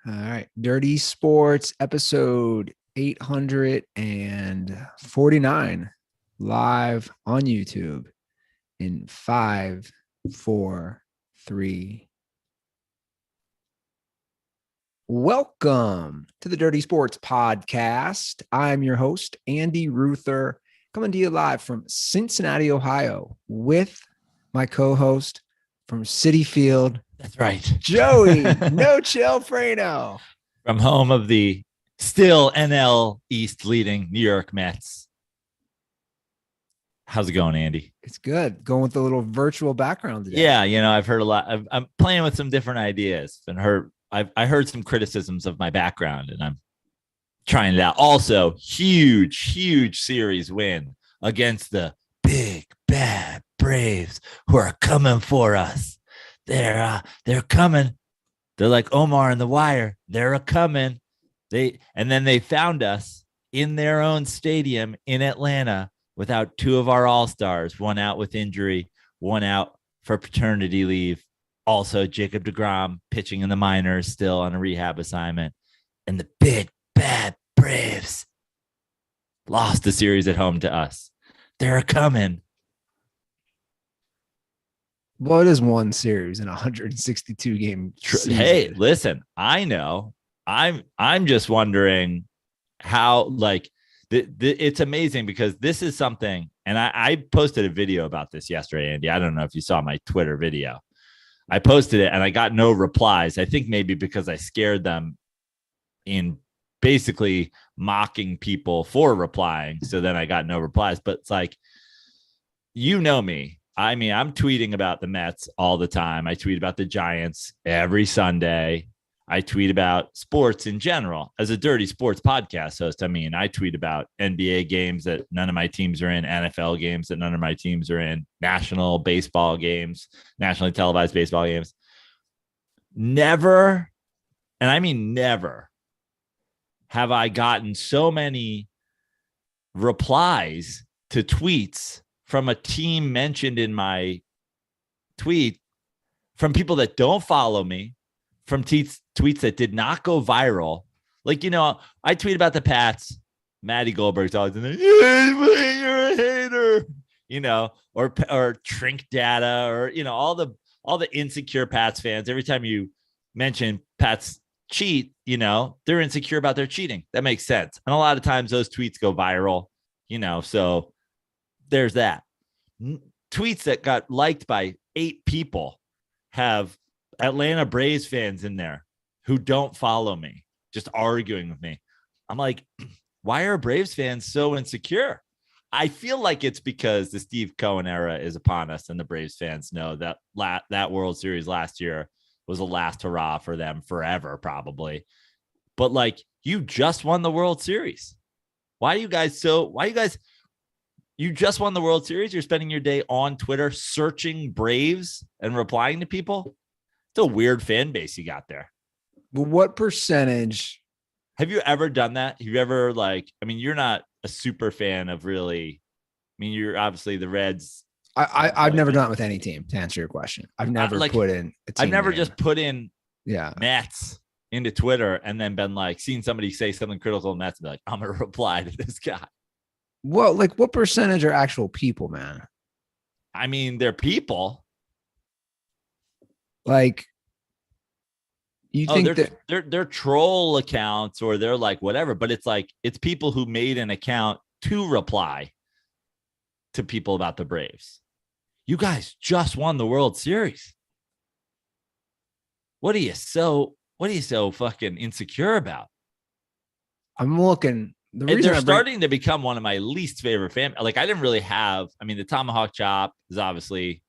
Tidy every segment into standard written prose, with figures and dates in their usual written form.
All right. Dirty Sports episode 849 live on YouTube in 5, 4, 3. Welcome to the Dirty Sports Podcast. I'm your host, Andy Ruther, coming to you live from Cincinnati, Ohio, with my co-host from Citi Field. That's right. Joey, no chill, Praino. From home of the still NL East leading New York Mets. How's it going, Andy? It's good. Going with a little virtual background today. Yeah, I've heard a lot. I'm playing with some different ideas and I heard some criticisms of my background and I'm trying it out. Also, huge series win against the big bad Braves who are coming for us. They're coming. They're like Omar and the Wire. They're coming. And then they found us in their own stadium in Atlanta without two of our all-stars, one out with injury, one out for paternity leave. Also, Jacob deGrom pitching in the minors, still on a rehab assignment. And the big bad Braves lost the series at home to us. They're coming. Well, it is one series in a 162 game season. Hey, listen, I know. I'm just wondering how, like, it's amazing because this is something, and I posted a video about this yesterday, Andy. I don't know if you saw my Twitter video. I posted it and I got no replies. I think maybe because I scared them in basically mocking people for replying. So then I got no replies. But it's like, you know me. I mean, I'm tweeting about the Mets all the time. I tweet about the Giants every Sunday. I tweet about sports in general. As a Dirty Sports podcast host, I mean, I tweet about NBA games that none of my teams are in, NFL games that none of my teams are in, national baseball games, nationally televised baseball games. Never, and I mean never, have I gotten so many replies to tweets from a team mentioned in my tweet, from people that don't follow me, from tweets that did not go viral. Like, I tweet about the Pats. Maddie Goldberg's always in there. You're a hater, or Trink Data, or, all the insecure Pats fans. Every time you mention Pats cheat, they're insecure about their cheating. That makes sense. And a lot of times those tweets go viral, so there's that. Tweets that got liked by 8 people have Atlanta Braves fans in there who don't follow me, just arguing with me. I'm like, why are Braves fans so insecure? I feel like it's because the Steve Cohen era is upon us, and the Braves fans know that that World Series last year was the last hurrah for them forever, probably. But like, you just won the World Series. You just won the World Series. You're spending your day on Twitter searching Braves and replying to people. It's a weird fan base you got there. But what percentage? Have you ever done that? Have you ever, you're not a super fan of really, you're obviously the Reds. I've never done it with any team, to answer your question. I've never put in a team. I've never name. just put in Yeah. Mets into Twitter and then been like, seen somebody say something critical of Mets and be like, I'm going to reply to this guy. Well, like, what percentage are actual people, man? I mean, they're people. Like, you think they're troll accounts, or they're like whatever, but it's people who made an account to reply to people about the Braves. You guys just won the World Series. What are you so fucking insecure about? I'm looking. They're starting to become one of my least favorite fans. Like, I didn't really have, the tomahawk chop is obviously,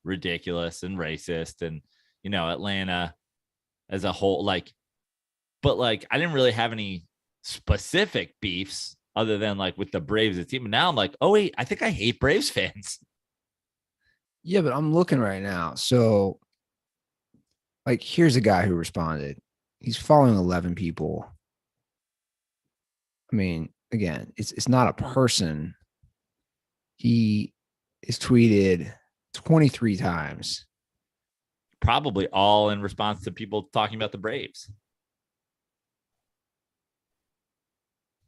ridiculous and racist, and, Atlanta as a whole, but I didn't really have any specific beefs other than with the Braves team. And now I'm like, oh wait, I think I hate Braves fans. Yeah, but I'm looking right now. So here's a guy who responded. He's following 11 people. Again, it's not a person. He is tweeted 23 times. Probably all in response to people talking about the Braves.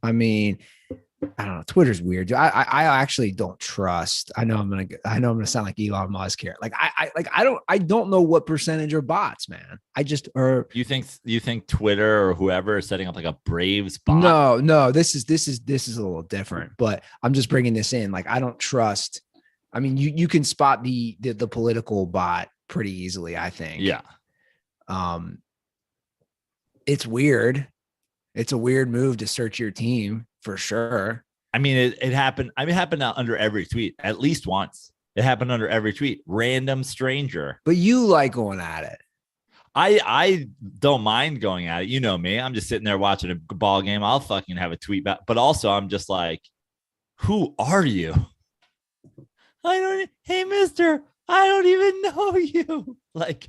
I mean, I don't know. Twitter's weird. I actually don't trust. I know I'm gonna sound like Elon Musk here. Like I don't know what percentage are bots, man. I just or You think Twitter or whoever is setting up like a Braves bot? no. This is a little different. But I'm just bringing this in. Like I don't trust. I mean, you can spot the political bot pretty easily. I think. Yeah. It's weird. It's a weird move to search your team for sure. I mean, it happened. I mean, it happened under every tweet, at least once. It happened under every tweet. Random stranger. But you like going at it. I don't mind going at it. You know me. I'm just sitting there watching a ball game. I'll fucking have a tweet back. But also, I'm just like, who are you? Hey, mister, I don't even know you. Like,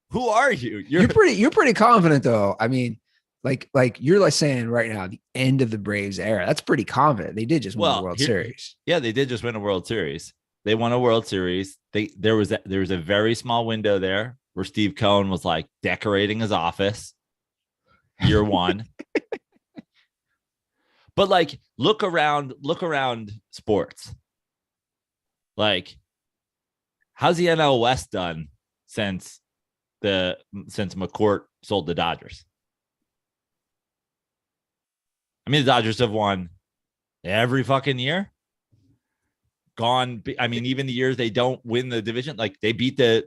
who are you? You're pretty confident though. I mean, like you're like saying right now, the end of the Braves era. That's pretty confident. They did just win the World Series. Yeah, they did just win a World Series. They won a World Series. There was a very small window there where Steve Cohen was like decorating his office. Year one. But like look around sports. Like, how's the NL West done since McCourt sold the Dodgers? I mean, the Dodgers have won every fucking year. I mean, even the years they don't win the division, like they beat the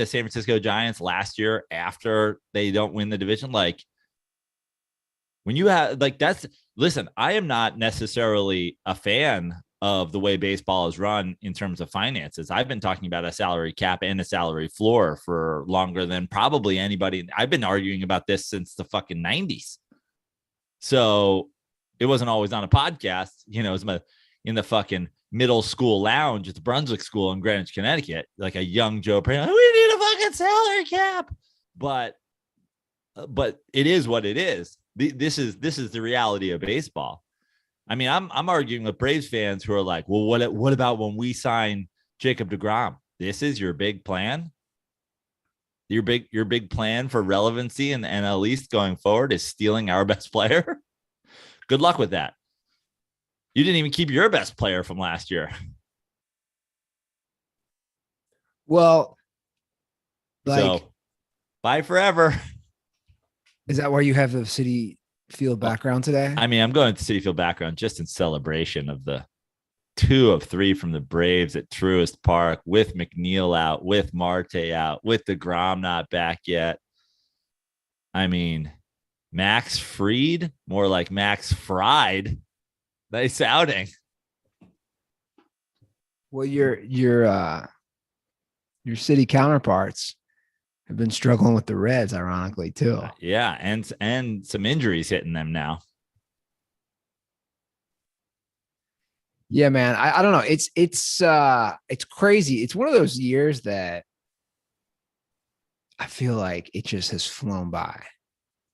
San Francisco Giants last year after they don't win the division. Like, when you have like listen, I am not necessarily a fan of the way baseball is run in terms of finances. I've been talking about a salary cap and a salary floor for longer than probably anybody. I've been arguing about this since the fucking 90s. So it wasn't always on a podcast, you know, it was in the fucking middle school lounge at the Brunswick School in Greenwich, Connecticut, like a young Joe Praino, we need a fucking salary cap. But it is what it is. This is the reality of baseball. I mean, I'm arguing with Braves fans who are like, well, what about when we sign Jacob deGrom? This is your big plan. Your big plan for relevancy in the NL East going forward is stealing our best player. Good luck with that. You didn't even keep your best player from last year. Well, like, so, bye forever. Is that why you have the Citi Field background today? I mean, I'm going to Citi Field background just in celebration of the 2 of 3 from the Braves at Truist Park, with McNeil out, with Marte out, with deGrom not back yet. I mean, Max Fried, more like Max Fried. Nice outing. Well, your Citi counterparts have been struggling with the Reds, ironically, too. Yeah, and some injuries hitting them now. Yeah, man. I don't know. It's crazy. It's one of those years that I feel like it just has flown by.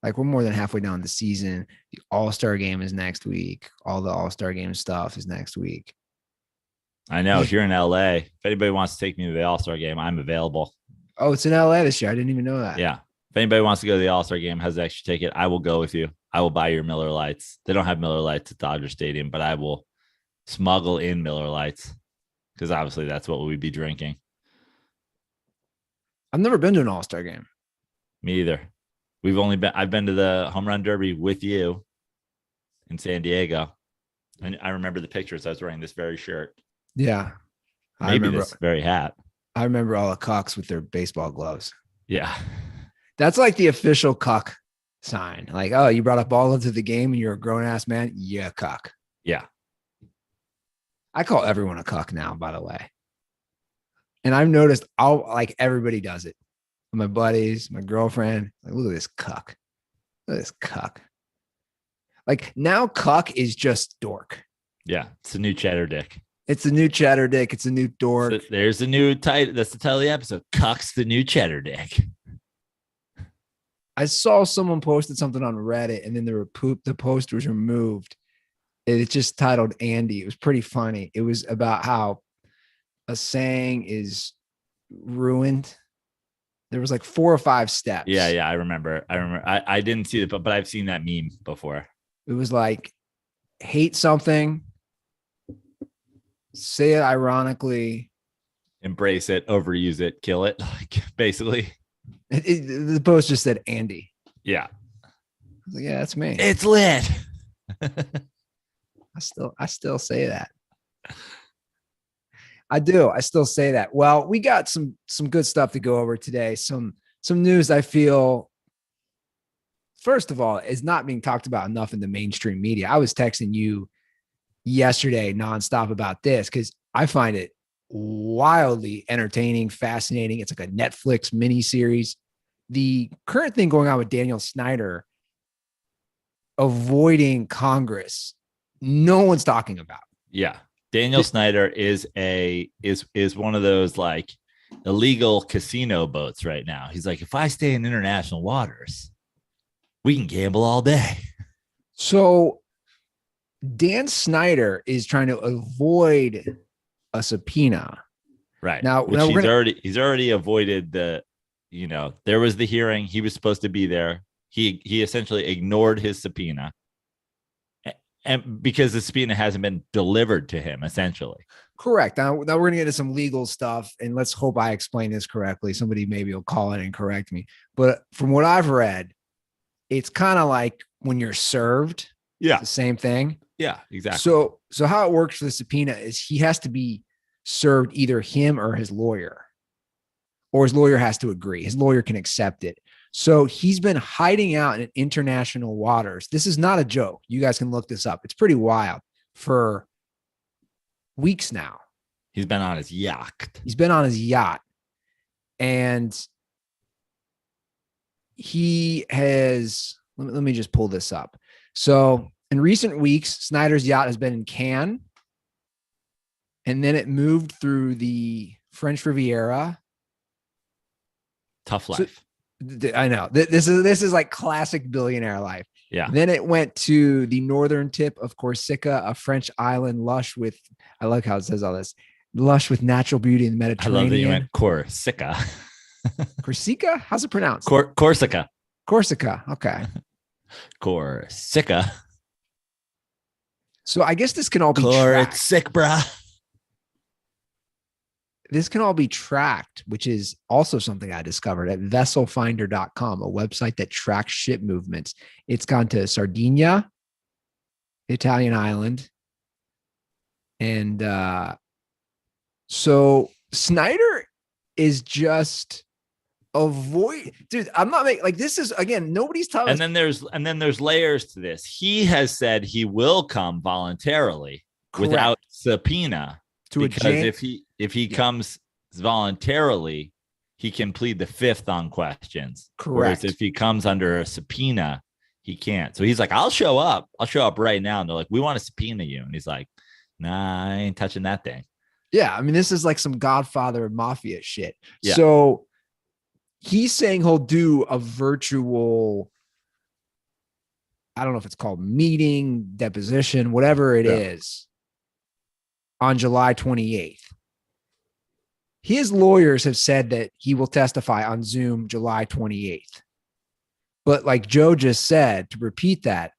Like, we're more than halfway down the season. The All-Star game is next week. All the All-Star game stuff is next week. I know. If you're in LA, if anybody wants to take me to the All-Star game, I'm available. Oh, it's in LA this year. I didn't even know that. Yeah. If anybody wants to go to the All-Star game, has an extra ticket, I will go with you. I will buy your Miller Lights. They don't have Miller Lights at Dodger Stadium, but I will smuggle in Miller Lights because obviously that's what we'd be drinking. I've never been to an All-Star game. Me either. I've been to the Home Run Derby with you in San Diego. And I remember the pictures. I was wearing this very shirt. Yeah. Maybe this very hat. I remember all the cucks with their baseball gloves. Yeah. That's like the official cuck sign. Like, oh, you brought a ball into the game and you're a grown ass man. Yeah, cuck. Yeah. I call everyone a cuck now, by the way. And I've noticed everybody does it. My buddies, my girlfriend, like, look at this cuck. Look at this cuck. Like, now cuck is just dork. Yeah. It's a new cheddar dick. It's the new cheddar dick. It's a new dork. So there's a new title. That's the title of the episode. Cuck's the new cheddar dick. I saw someone posted something on Reddit and then the post was removed. It's just titled Andy. It was pretty funny. It was about how a saying is ruined. There was like 4 or 5 steps. Yeah. I remember. I didn't see it, but I've seen that meme before. It was like, hate something, say it ironically, embrace it, overuse it, kill it. Like basically, the post just said Andy. Yeah. I was like, yeah, that's me. It's lit. I still say that. I do. I still say that. Well, we got some good stuff to go over today. Some news I feel, first of all, is not being talked about enough in the mainstream media. I was texting you yesterday nonstop about this because I find it wildly entertaining, fascinating. It's like a Netflix miniseries. The current thing going on with Daniel Snyder avoiding Congress, no one's talking about. Yeah. Daniel Snyder is one of those like illegal casino boats right now. He's like, if I stay in international waters, we can gamble all day. So Dan Snyder is trying to avoid a subpoena. Right. Now he's already avoided there was the hearing. He was supposed to be there. He essentially ignored his subpoena. And because the subpoena hasn't been delivered to him, essentially. Correct. Now we're going to get into some legal stuff, and let's hope I explain this correctly. Somebody maybe will call in and correct me. But from what I've read, it's kind of like when you're served. Yeah. It's the same thing. Yeah, exactly. So how it works for the subpoena is he has to be served, either him or his lawyer has to agree. His lawyer can accept it. So he's been hiding out in international waters. This is not a joke. You guys can look this up. It's pretty wild. For weeks now. He's been on his yacht. And he has, let me just pull this up. So in recent weeks, Snyder's yacht has been in Cannes. And then it moved through the French Riviera. Tough life. I know this is like classic billionaire life. Yeah. Then it went to the northern tip of Corsica, a French island lush with, I like how it says all this, lush with natural beauty in the Mediterranean. I love that you went Corsica. Corsica? How's it pronounced? Corsica. Corsica. Okay. Corsica. So I guess this can all be tracked. Corsica. This can all be tracked, which is also something I discovered at vesselfinder.com, a website that tracks ship movements. It's gone to Sardinia, Italian island. And so Snyder is just dude, I'm not making, like, this is, again, nobody's telling us. And then there's layers to this. He has said he will come voluntarily. Correct. Without subpoena. Because if he comes voluntarily, he can plead the fifth on questions. Correct. Whereas if he comes under a subpoena, he can't. So he's like, I'll show up right now. And they're like, we want to subpoena you. And he's like, nah, I ain't touching that thing. Yeah. I mean, this is like some Godfather mafia shit. Yeah. So he's saying he'll do a virtual, I don't know if it's called meeting, deposition, whatever it is, on July 28th. His lawyers have said that he will testify on Zoom July 28th. But like Joe just said, to repeat that,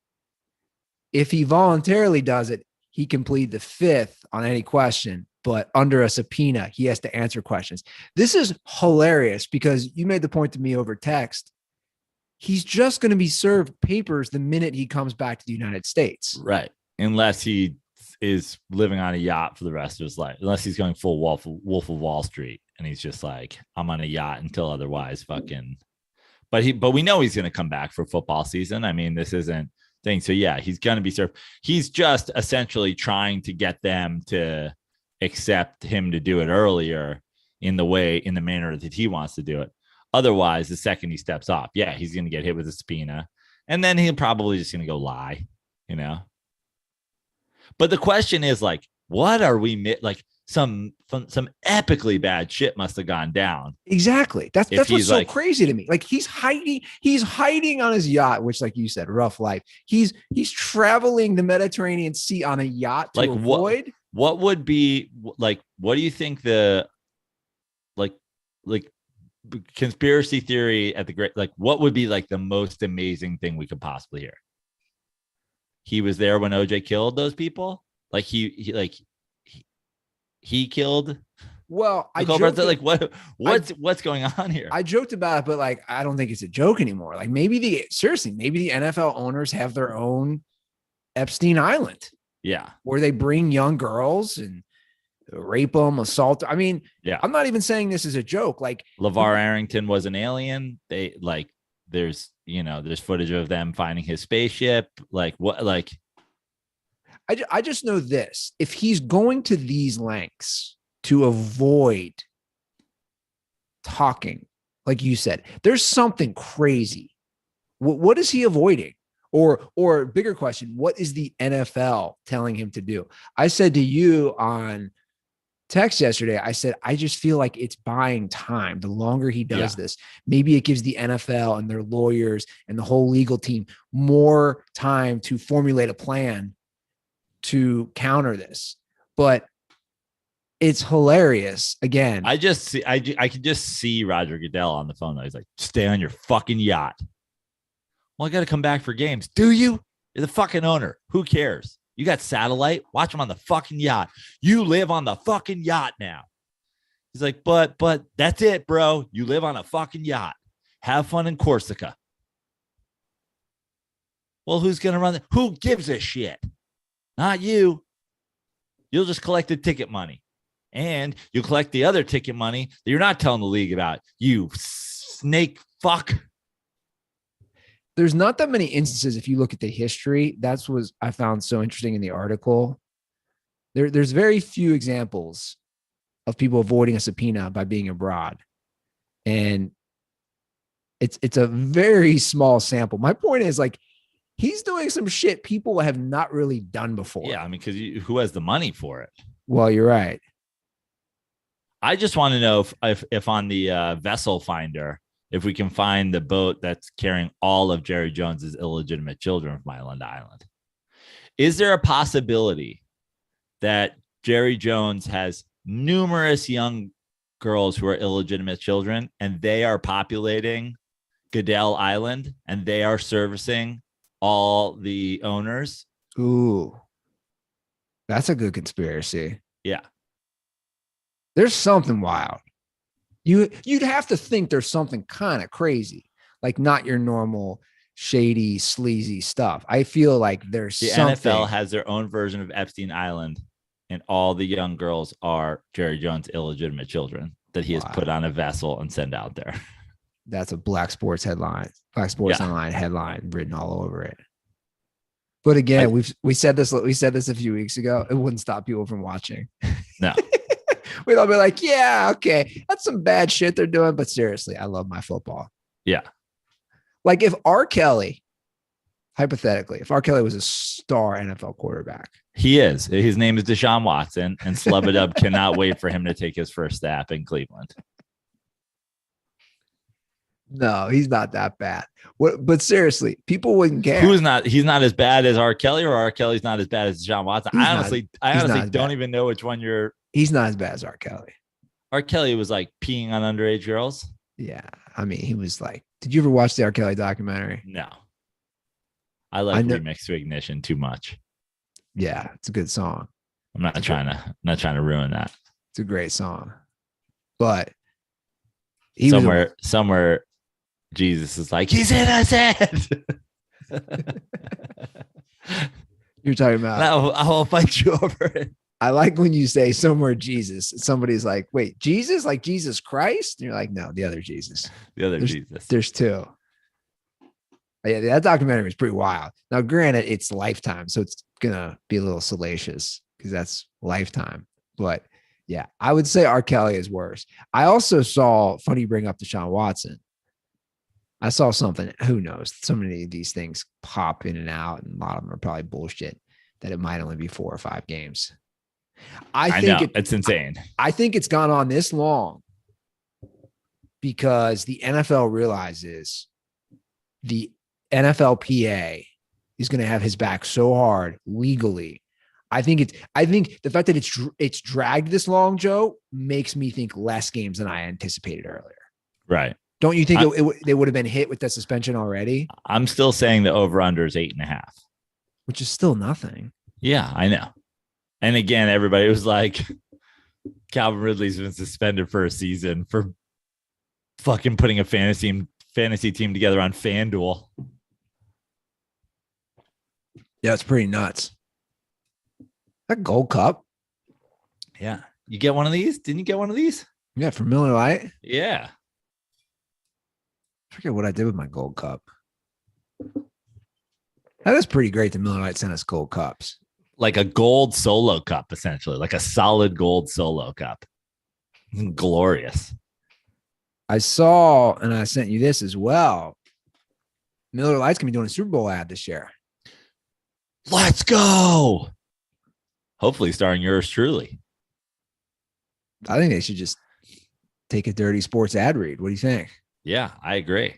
if he voluntarily does it, he can plead the fifth on any question, but under a subpoena, he has to answer questions. This is hilarious because you made the point to me over text. He's just going to be served papers the minute he comes back to the United States. Right. Unless he is living on a yacht for the rest of his life, unless he's going full Wolf of Wall Street and he's just like, I'm on a yacht until otherwise fucking, but we know he's going to come back for football season. I mean, this isn't thing. So yeah, he's going to be served. He's just essentially trying to get them to accept him to do it earlier in the manner that he wants to do it. Otherwise, the second he steps off, he's going to get hit with a subpoena and then he'll probably just going to go lie, But the question is, like, what are we like? Some epically bad shit must have gone down. Exactly. That's what's so crazy to me. Like, he's hiding on his yacht, which, like you said, rough life. He's traveling the Mediterranean Sea on a yacht to avoid. What would be like? What do you think the like conspiracy theory at the great, like, what would be like the most amazing thing we could possibly hear? He was there when OJ killed those people. Like he killed. Well, like what's going on here? I joked about it, but like, I don't think it's a joke anymore. Like maybe the NFL owners have their own Epstein Island. Yeah. Where they bring young girls and rape them, assault. I mean, yeah, I'm not even saying this is a joke. Like LeVar Arrington was an alien. They like, there's footage of them finding his spaceship. Like what, like, I just know this, if he's going to these lengths to avoid talking, like you said, there's something crazy. What is he avoiding? Or bigger question, what is the NFL telling him to do? I said to you on text yesterday, I said, I just feel like it's buying time. The longer he does this, maybe it gives the NFL and their lawyers and the whole legal team more time to formulate a plan to counter this. But it's hilarious. Again, I could just see Roger Goodell on the phone. He's like, stay on your fucking yacht. Well, I got to come back for games. Do you? You're the fucking owner. Who cares? You got satellite. Watch them on the fucking yacht. You live on the fucking yacht now. He's like, but that's it, bro. You live on a fucking yacht. Have fun in Corsica. Well, who's going to run it? Who gives a shit? Not you. You'll just collect the ticket money. And you'll collect the other ticket money that you're not telling the league about. You snake fuck. There's not that many instances. If you look at the history, that's what I found so interesting in the article. There's very few examples of people avoiding a subpoena by being abroad. And it's a very small sample. My point is, like, he's doing some shit people have not really done before. Yeah, I mean, because who has the money for it? Well, you're right. I just want to know if on the vessel finder, if we can find the boat that's carrying all of Jerry Jones's illegitimate children from island to island. Is there a possibility that Jerry Jones has numerous young girls who are illegitimate children and they are populating Goodell Island and they are servicing all the owners? Ooh, that's a good conspiracy. Yeah. There's something wild. You'd have to think there's something kind of crazy, like not your normal shady, sleazy stuff. I feel like there's the something. NFL has their own version of Epstein Island, and all the young girls are Jerry Jones' illegitimate children that he has put on a vessel and send out there. That's a Black Sports Online headline written all over it. But again, we said this a few weeks ago. It wouldn't stop people from watching. No. We'd all be like, yeah, okay, that's some bad shit they're doing. But seriously, I love my football. Yeah. Like if R. Kelly, hypothetically, if R. Kelly was a star NFL quarterback. He is. His name is Deshaun Watson, and Slubadub cannot wait for him to take his first snap in Cleveland. No, he's not that bad. But seriously, people wouldn't care. He's not as bad as R. Kelly, or R. Kelly's not as bad as Deshaun Watson. I honestly don't even know which one you're. He's not as bad as R. Kelly. R. Kelly was like peeing on underage girls. Yeah. I mean, he was like, did you ever watch the R. Kelly documentary? No. I like Remix to Ignition too much. Yeah, it's a good song. I'm not trying to ruin that. It's a great song. But somewhere Jesus is like, he's innocent. You're talking about I will fight you over it. I like when you say somewhere Jesus. Somebody's like, wait, Jesus? Like Jesus Christ? And you're like, no, the other Jesus. Jesus. There's two. Yeah, that documentary is pretty wild. Now, granted, it's Lifetime, so it's gonna be a little salacious because that's Lifetime. But yeah, I would say R. Kelly is worse. I also saw, funny you bring up Deshaun Watson. I saw something, who knows? So many of these things pop in and out, and a lot of them are probably bullshit, that it might only be 4 or 5 games. I think it's insane. I think it's gone on this long because the NFL realizes the NFLPA is going to have his back so hard legally. I think the fact that it's dragged this long, Joe, makes me think less games than I anticipated earlier. Right. Don't you think they would have been hit with the suspension already? I'm still saying the over-under is 8.5. Which is still nothing. Yeah, I know. And again, everybody was like, Calvin Ridley's been suspended for a season for fucking putting a fantasy team together on FanDuel. Yeah, it's pretty nuts. That Gold Cup. Yeah. You get one of these? Didn't you get one of these? Yeah, for Miller Lite. Yeah. I forget what I did with my Gold Cup. That is pretty great that Miller Lite sent us Gold Cups. Like a gold solo cup, essentially. Like a solid gold solo cup. Glorious. I saw, and I sent you this as well. Miller Lite's going to be doing a Super Bowl ad this year. Let's go. Hopefully starring yours truly. I think they should just take a dirty sports ad read. What do you think? Yeah, I agree.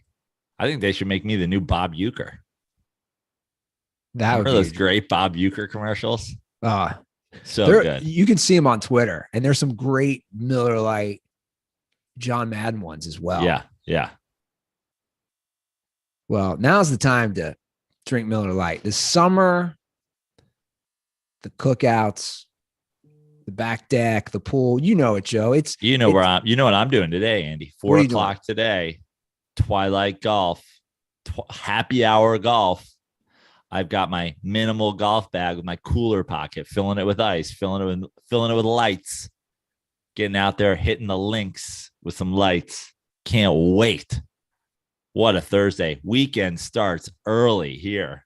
I think they should make me the new Bob Uecker. That Remember those great Bob Uecker commercials? So good. You can see them on Twitter, and there's some great Miller Lite John Madden ones as well. Yeah, yeah. Well, now's the time to drink Miller Lite. The summer, the cookouts, the back deck, the pool. You know it, Joe. You know what I'm doing today, Andy. 4 o'clock today. Twilight golf. Happy hour golf. I've got my minimal golf bag with my cooler pocket, filling it with ice, filling it with lights, getting out there, hitting the links with some lights. Can't wait. What a Thursday. Weekend starts early here.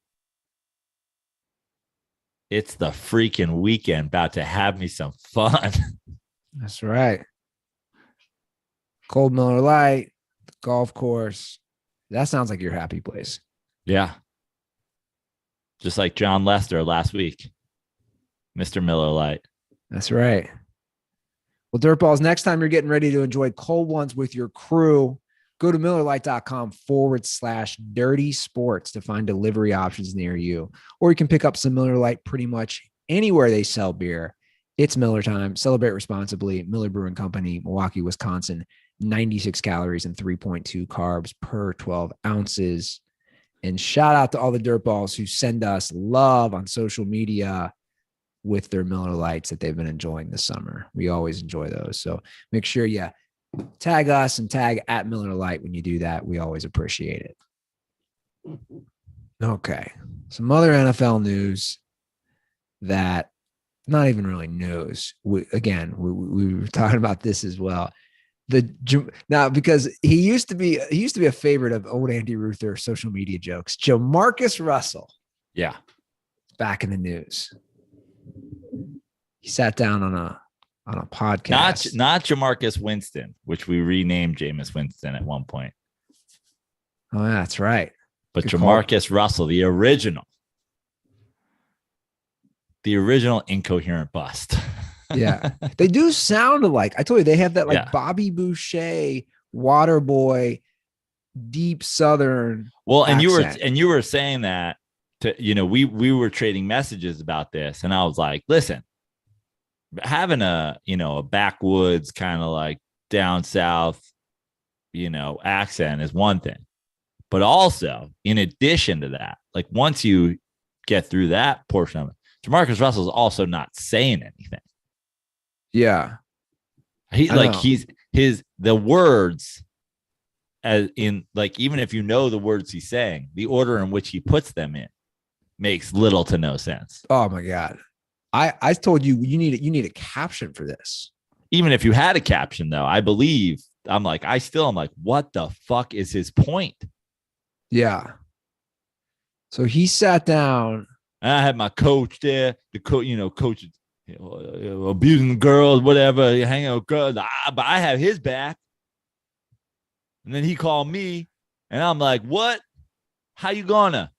It's the freaking weekend. About to have me some fun. That's right. Cold Miller Lite, the golf course. That sounds like your happy place. Yeah. Just like John Lester last week. Mr. Miller Lite. That's right. Well, Dirtballs, next time you're getting ready to enjoy cold ones with your crew, go to MillerLite.com/dirty sports to find delivery options near you. Or you can pick up some Miller Lite pretty much anywhere they sell beer. It's Miller time. Celebrate responsibly. Miller Brewing Company, Milwaukee, Wisconsin. 96 calories and 3.2 carbs per 12 ounces. And shout out to all the Dirtballs who send us love on social media with their Miller Lites that they've been enjoying this summer. We always enjoy those. So make sure you tag us and tag at Miller Lite when you do that. We always appreciate it. Okay. Some other NFL news that not even really news. We were talking about this as well. Now, because he used to be a favorite of old Andy Ruther social media jokes. Jamarcus Russell. Yeah. Back in the news. He sat down on a podcast. Not Jamarcus Winston, which we renamed Jameis Winston at one point. Oh, that's right. But good Jamarcus Russell, the original incoherent bust. Yeah. They do sound alike. I told you they have that Bobby Boucher, water boy, deep Southern. Well, accent. and you were saying that we were trading messages about this, and I was like, listen, having a backwoods kind of like down south, accent is one thing. But also, in addition to that, like once you get through that portion of it, Jamarcus Russell is also not saying anything. Yeah. The words as in like, even if you know the words he's saying, the order in which he puts them in makes little to no sense. Oh my God. I told you need a caption for this. Even if you had a caption though, I'm like, what the fuck is his point? Yeah. So he sat down. And I had my coach there, coach abusing girls, whatever, hanging out with girls. But I have his back. And then he called me, and I'm like, "What? How you gonna?"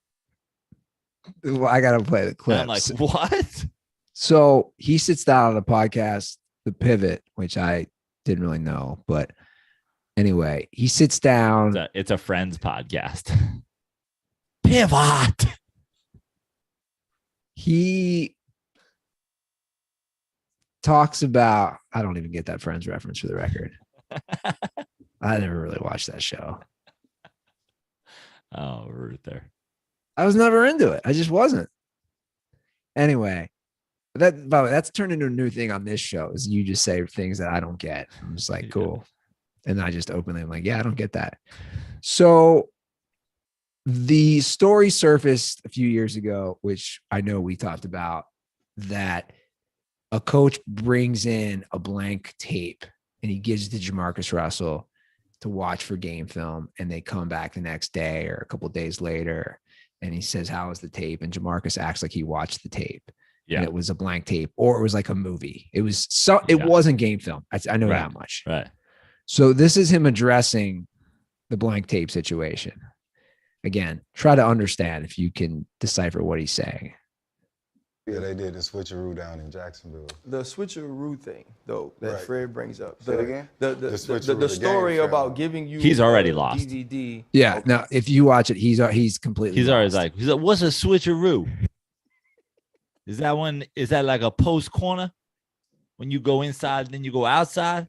Well, I gotta play the clip. I'm like, "What?" So he sits down on the podcast, The Pivot, which I didn't really know, but anyway, he sits down. It's a Friends podcast. Pivot. He talks about, I don't even get that Friends reference for the record. I never really watched that show. Oh, Ruther. I was never into it. I just wasn't. Anyway, by the way, that's turned into a new thing on this show. Is you just say things that I don't get. I'm just like, cool, and I just openly am like, yeah, I don't get that. So the story surfaced a few years ago, which I know we talked about, that a coach brings in a blank tape and he gives it to Jamarcus Russell to watch for game film, and they come back the next day or a couple of days later, and he says, how was the tape? And Jamarcus acts like he watched the tape. Yeah. And it was a blank tape, or it was like a movie. It was it wasn't game film. I know that much. Right. So this is him addressing the blank tape situation. Again, try to understand if you can decipher what he's saying. Yeah, they did the switcheroo down in Jacksonville. The switcheroo thing, though, that Fred brings up. Say it again? The story about giving you he's already lost. DVD. Yeah. Okay. Now, if you watch it, he's completely he's lost. Already like, what's a switcheroo? Is that like a post corner? When you go inside and then you go outside?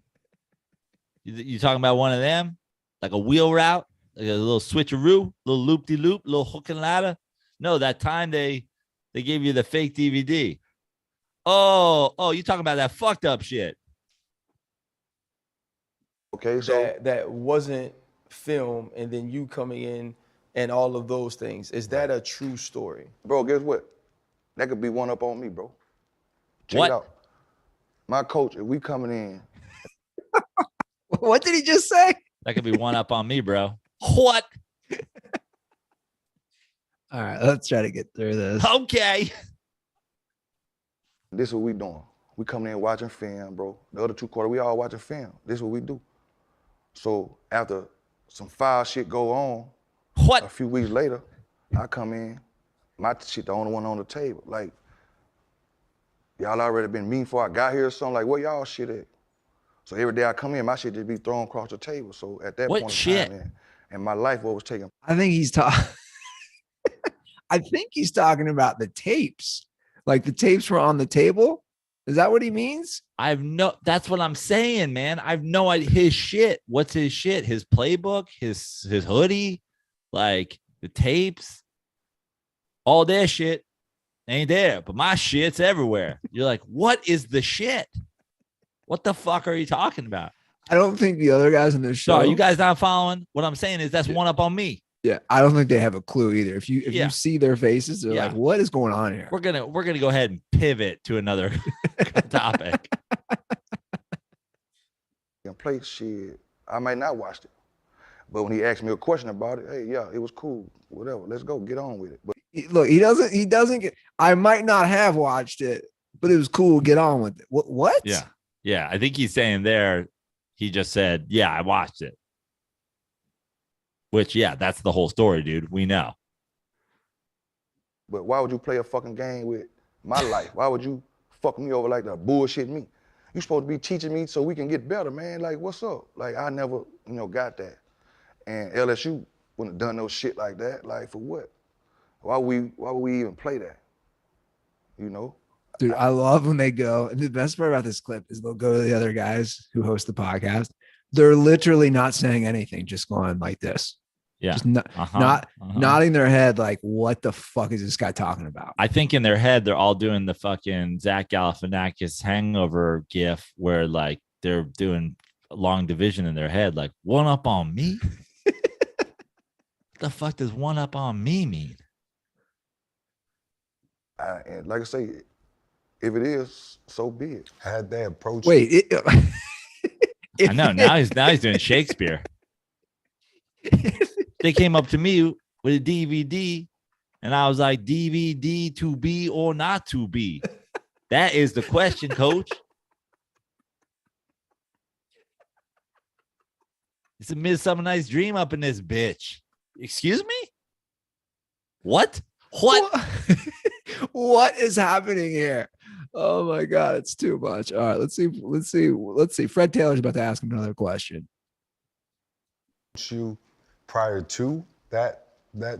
You talking about one of them? Like a wheel route? Like a little switcheroo? Little loop-de-loop? Little hook and ladder? No, that time they gave you the fake DVD. Oh, you talking about that fucked up shit. Okay, so that wasn't film, and then you coming in and all of those things. Is that a true story? Bro, guess what? That could be one up on me, bro. Check what? it out. My coach, if we coming in. What did he just say? That could be one up on me, bro. What? All right, let's try to get through this. Okay. This is what we doing. We coming in watching film, bro. The other 2 quarters, we all watching film. This is what we do. So after some foul shit go on, what? A few weeks later, I come in, my shit the only one on the table. Like, y'all already been mean before I got here or something. Like, where y'all shit at? So every day I come in, my shit just be thrown across the table. So at that point in time, and my life, what was taken. I think he's talking. I think he's talking about the tapes. Like the tapes were on the table. Is that what he means? That's what I'm saying, man. I've no idea his shit. What's his shit? His playbook, his hoodie, like the tapes, all their shit ain't there, but my shit's everywhere. You're like, what is the shit? What the fuck are you talking about? I don't think the other guys in this show. So are you guys not following? What I'm saying is that's one up on me. Yeah, I don't think they have a clue either. If you see their faces, they're like, "What is going on here?" We're gonna go ahead and pivot to another topic. And play shit. I might not watch it, but when he asked me a question about it, hey, yeah, it was cool. Whatever, let's go, get on with it. But look, he doesn't get. I might not have watched it, but it was cool. Get on with it. What? Yeah. I think he's saying there. He just said, "Yeah, I watched it." Which, that's the whole story, dude. We know. But why would you play a fucking game with my life? Why would you fuck me over like that? Bullshit me. You supposed to be teaching me so we can get better, man. Like, what's up? Like, I never, got that. And LSU wouldn't have done no shit like that. Like, for what? Why would we even play that? Dude, I love when they go. And the best part about this clip is they'll go to the other guys who host the podcast. They're literally not saying anything, just going like this. Yeah. Just nodding their head like, what the fuck is this guy talking about? I think in their head, they're all doing the fucking Zach Galifianakis hangover gif where like they're doing a long division in their head. Like, one up on me? What the fuck does one up on me mean? And like I say, if it is, so be it. How'd they approach Wait, I know. Now he's doing Shakespeare. They came up to me with a DVD, and I was like, DVD to be or not to be? That is the question, coach. It's a Midsummer Night's Dream up in this bitch. Excuse me? What? What is happening here? Oh my God, it's too much. All right, let's see. Fred Taylor's about to ask him another question. You prior to that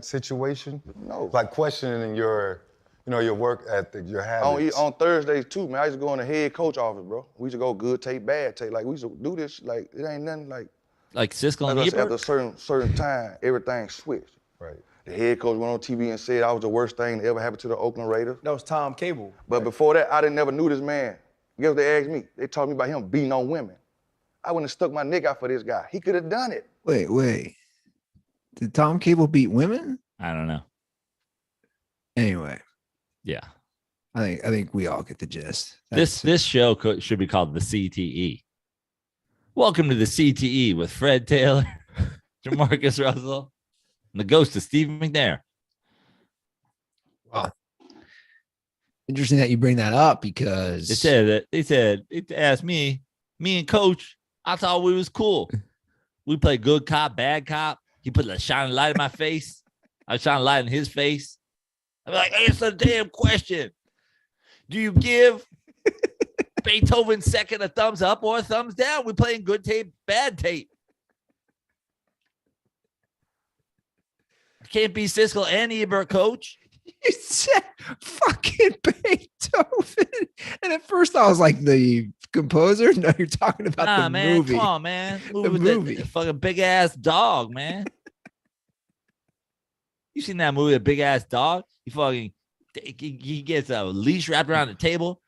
situation? No. Like questioning your work ethic, your habits. On Thursdays too, man. I used to go in the head coach office, bro. We used to go good tape, bad tape. Like we used to do this. Like it ain't nothing like. Like Siskel and Like I said, Ebert? after a certain time, everything switched. Right. The head coach went on TV and said I was the worst thing that ever happened to the Oakland Raiders. That was Tom Cable. But before that, I didn't never knew this man. Guess what they asked me? They told me about him beating on women. I wouldn't have stuck my neck out for this guy. He could have done it. Wait. Did Tom Cable beat women? I don't know. Anyway, Yeah. I think we all get the gist. This show should be called the CTE. Welcome to the CTE with Fred Taylor, Jamarcus Russell, and the ghost of Steve McNair. Wow. Interesting that you bring that up because It asked me and Coach, I thought we was cool. We played good cop, bad cop. He put a shining light in my face. I was shining light in his face. I'm like, answer the damn question. Do you give Beethoven's second a thumbs up or a thumbs down? We're playing good tape, bad tape. Can't be Siskel and Ebert, Coach. you said fucking Beethoven. And at first I was like, the composer? No, you're talking about the man, movie. come on, man. The With movie. the fucking big ass dog, man. You seen that movie, The Big Ass Dog? He gets a leash wrapped around the table,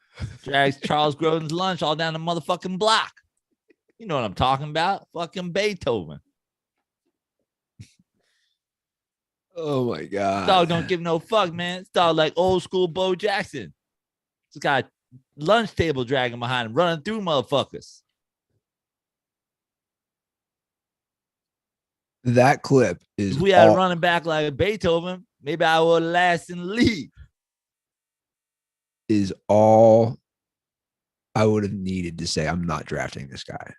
drags Charles Grodin's lunch all down the motherfucking block. You know what I'm talking about? Fucking Beethoven. Oh my God. Dog don't give no fuck, man. This dog like old school Bo Jackson. This got lunch table dragging behind him, running through motherfuckers. That clip is If we had a running back like Beethoven, maybe I would last in the league. Is all I would have needed to say. I'm not drafting this guy.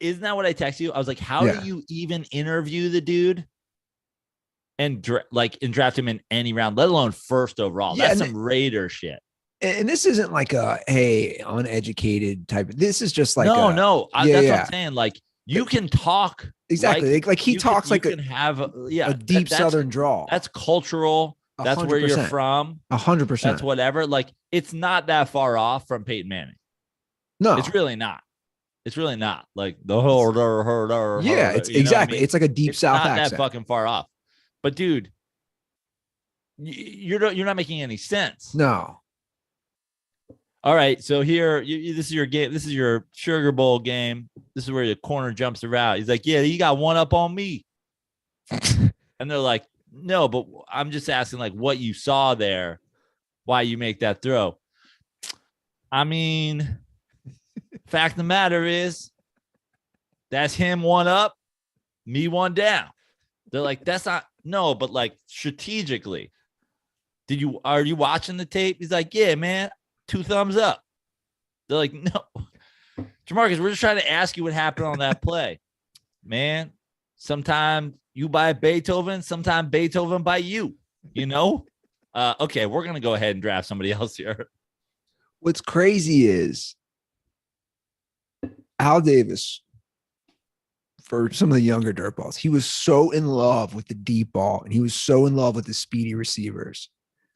Isn't that what I text you? I was like, how Yeah. do you even interview the dude and draft him in any round, let alone first overall? Yeah, That's and some Raider shit. And this isn't like a, hey, uneducated type. This is just like No. Yeah, That's yeah. what I'm saying. Like, you can talk. exactly. Like he talks like you can have a deep Southern drawl. That's cultural. That's where you're 100%. from. 100%. That's whatever. Like, it's not that far off from Peyton Manning. No, It's really not. It's really not. Like the whole. yeah, it's exactly. It's like a deep It's South not accent. that fucking far off. But dude, you're not making any sense. No. All right, so here, this is your game. This is your Sugar Bowl game. This is where the corner jumps around. He's like, "Yeah, you got one up on me," and they're like, "No, but I'm just asking, like, what you saw there, why you make that throw." I mean, fact of the matter is, that's him one up, me one down. They're like, "That's not no," but like strategically, are you watching the tape? He's like, "Yeah, man." 2 thumbs up. They're like, no, Jamarcus, we're just trying to ask you what happened on that play, man. Sometimes you buy Beethoven, sometimes Beethoven buy you. You know. Okay, we're gonna go ahead and draft somebody else here. What's crazy is Al Davis, for some of the younger dirtballs, he was so in love with the deep ball and he was so in love with the speedy receivers.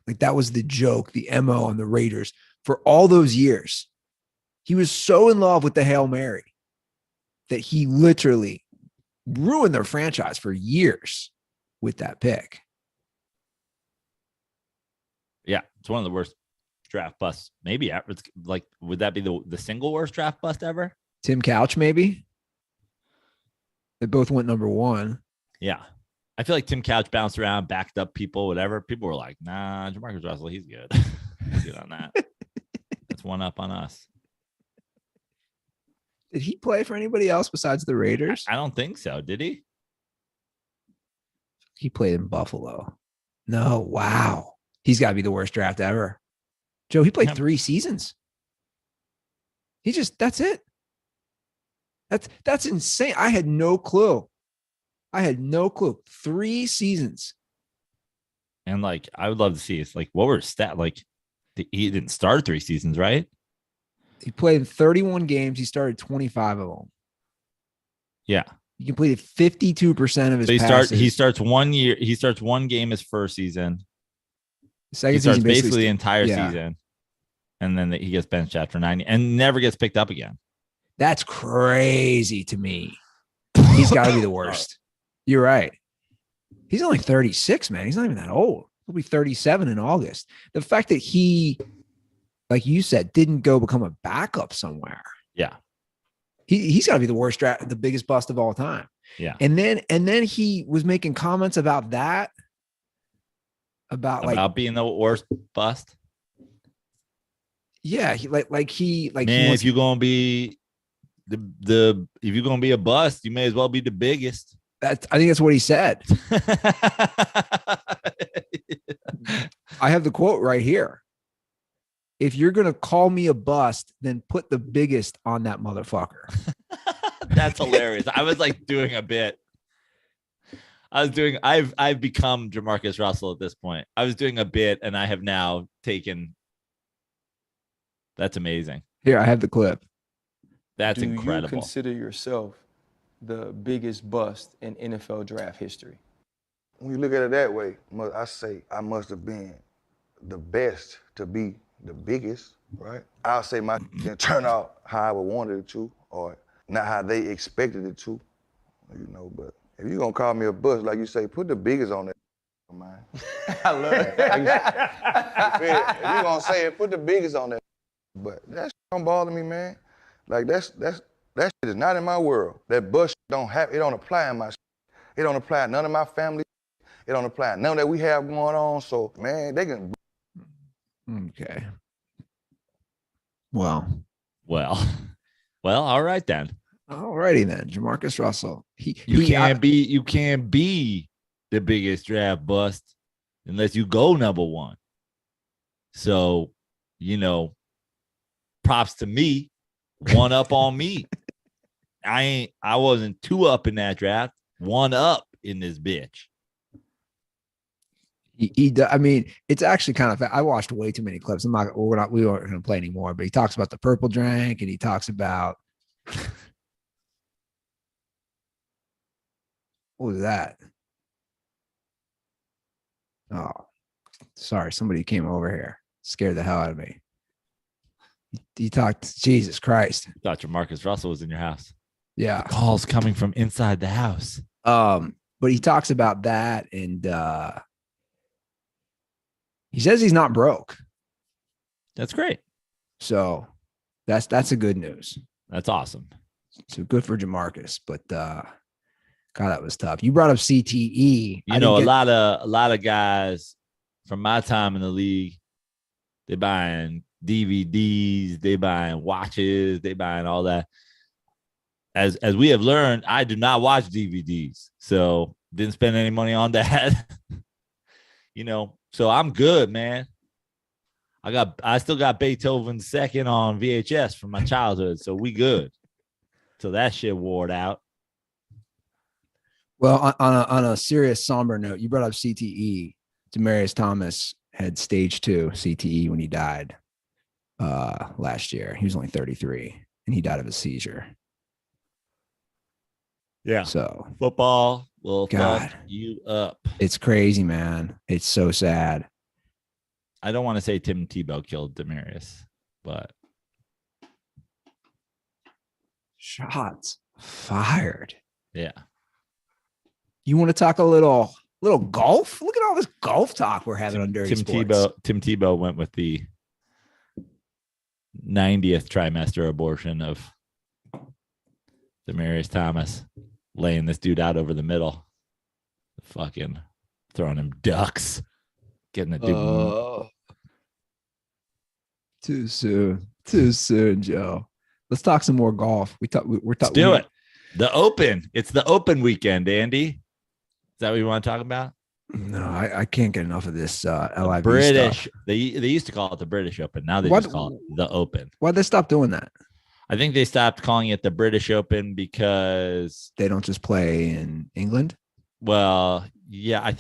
Like that was the joke, the MO on the Raiders for all those years. He was so in love with the Hail Mary that he literally ruined their franchise for years with that pick. Yeah, it's one of the worst draft busts. Maybe it's like, would that be the single worst draft bust ever? Tim Couch, maybe. They both went number 1. Yeah. I feel like Tim Couch bounced around, backed up people, whatever. People were like, nah, Jamarcus Russell, he's good. He's good on that. That's one up on us. Did he play for anybody else besides the Raiders? I don't think so. Did he? He played in Buffalo. No, wow. He's got to be the worst draft ever. Joe, he played 3 seasons. That's it. That's insane. I had no clue. 3 seasons. And like, I would love to see it's like, what were his stat? Like, he didn't start 3 seasons, right? He played in 31 games. He started 25 of them. Yeah. He completed 52% of his passes. He starts 1 year. He starts 1 game his first season. Second He starts season basically the entire yeah. season. And then he gets benched after 90 and never gets picked up again. That's crazy to me. He's got to be the worst. You're right. He's only 36, man. He's not even that old. He'll be 37 in August. The fact that he, like you said, didn't go become a backup somewhere. Yeah. He's got to be the worst draft, the biggest bust of all time. Yeah. And then he was making comments about that. About being the worst bust. Yeah, he man, if you're gonna be if you're gonna be a bust, you may as well be the biggest. I think that's what he said. I have the quote right here. If you're gonna call me a bust, then put the biggest on that motherfucker. That's hilarious. I was like doing a bit. I've become Jamarcus Russell at this point. I was doing a bit and I have now taken. That's amazing. Here, I have the clip. That's incredible. Do you consider yourself the biggest bust in NFL draft history? When you look at it that way, I say I must have been the best to be the biggest, right? I'll say my didn't turn out how I would wanted it to, or not how they expected it to, but if you're gonna call me a bust, like you say, put the biggest on that, man. I love it. If you're gonna say it, put the biggest on that. But that shit don't bother me, man. Like that shit is not in my world. That bust it don't apply in my shit. It don't apply to none of my family. It don't apply to none that we have going on. So, man, they can. Okay. Well, all right then. All righty then. Jamarcus Russell. You can't be the biggest draft bust unless you go number one. So, props to me, one up on me. I wasn't two up in that draft, one up in this bitch. I mean, it's actually kind of. I watched way too many clips. We weren't going to play anymore. But he talks about the purple drink, and he talks about what was that? Oh, sorry, somebody came over here, scared the hell out of me. He talked, Jesus Christ. I thought Jamarcus Russell was in your house. Yeah. The call's coming from inside the house. But he talks about that, and he says he's not broke. That's great. So that's a good news. That's awesome. So good for Jamarcus, but God, that was tough. You brought up CTE. A lot of guys from my time in the league, they buying DVDs, they buying watches, they buying all that. As we have learned, I do not watch DVDs, so didn't spend any money on that. So I'm good, man. I still got Beethoven's Second on VHS from my childhood, so we good. So that shit wore out. Well, on a serious, somber note, you brought up CTE. Demaryius Thomas had stage 2 CTE when he died last year. He was only 33, and he died of a seizure. Yeah. So football will God, fuck you up. It's crazy, man. It's so sad. I don't want to say Tim Tebow killed Demaryius, but shots fired. Yeah. You want to talk a little golf? Look at all this golf talk we're having on Dirty Sports. Tim Tebow went with the 90th trimester abortion of Demaryius Thomas, laying this dude out over the middle, fucking throwing him ducks, getting the dude. Too soon, Joe. Let's talk some more golf. Let's do it. The Open. It's the Open weekend, Andy. Is that what you want to talk about? No, I can't get enough of this LIV British stuff. They used to call it the British Open. Now they just call it the Open. Why'd they stop doing that? I think they stopped calling it the British Open because they don't just play in England. Well, yeah, I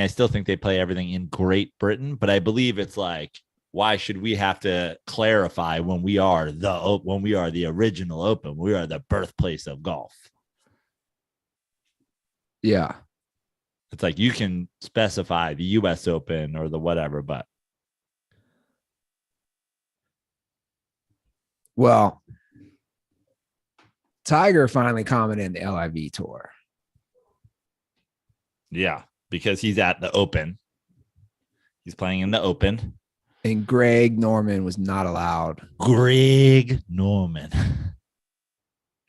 still think they play everything in Great Britain, but I believe it's like, why should we have to clarify when we are the original Open? We are the birthplace of golf. Yeah. It's like you can specify the US Open or the whatever, but. Well, Tiger finally commented in the LIV tour. Yeah, because he's at the Open. He's playing in the Open. And Greg Norman was not allowed. Greg Norman.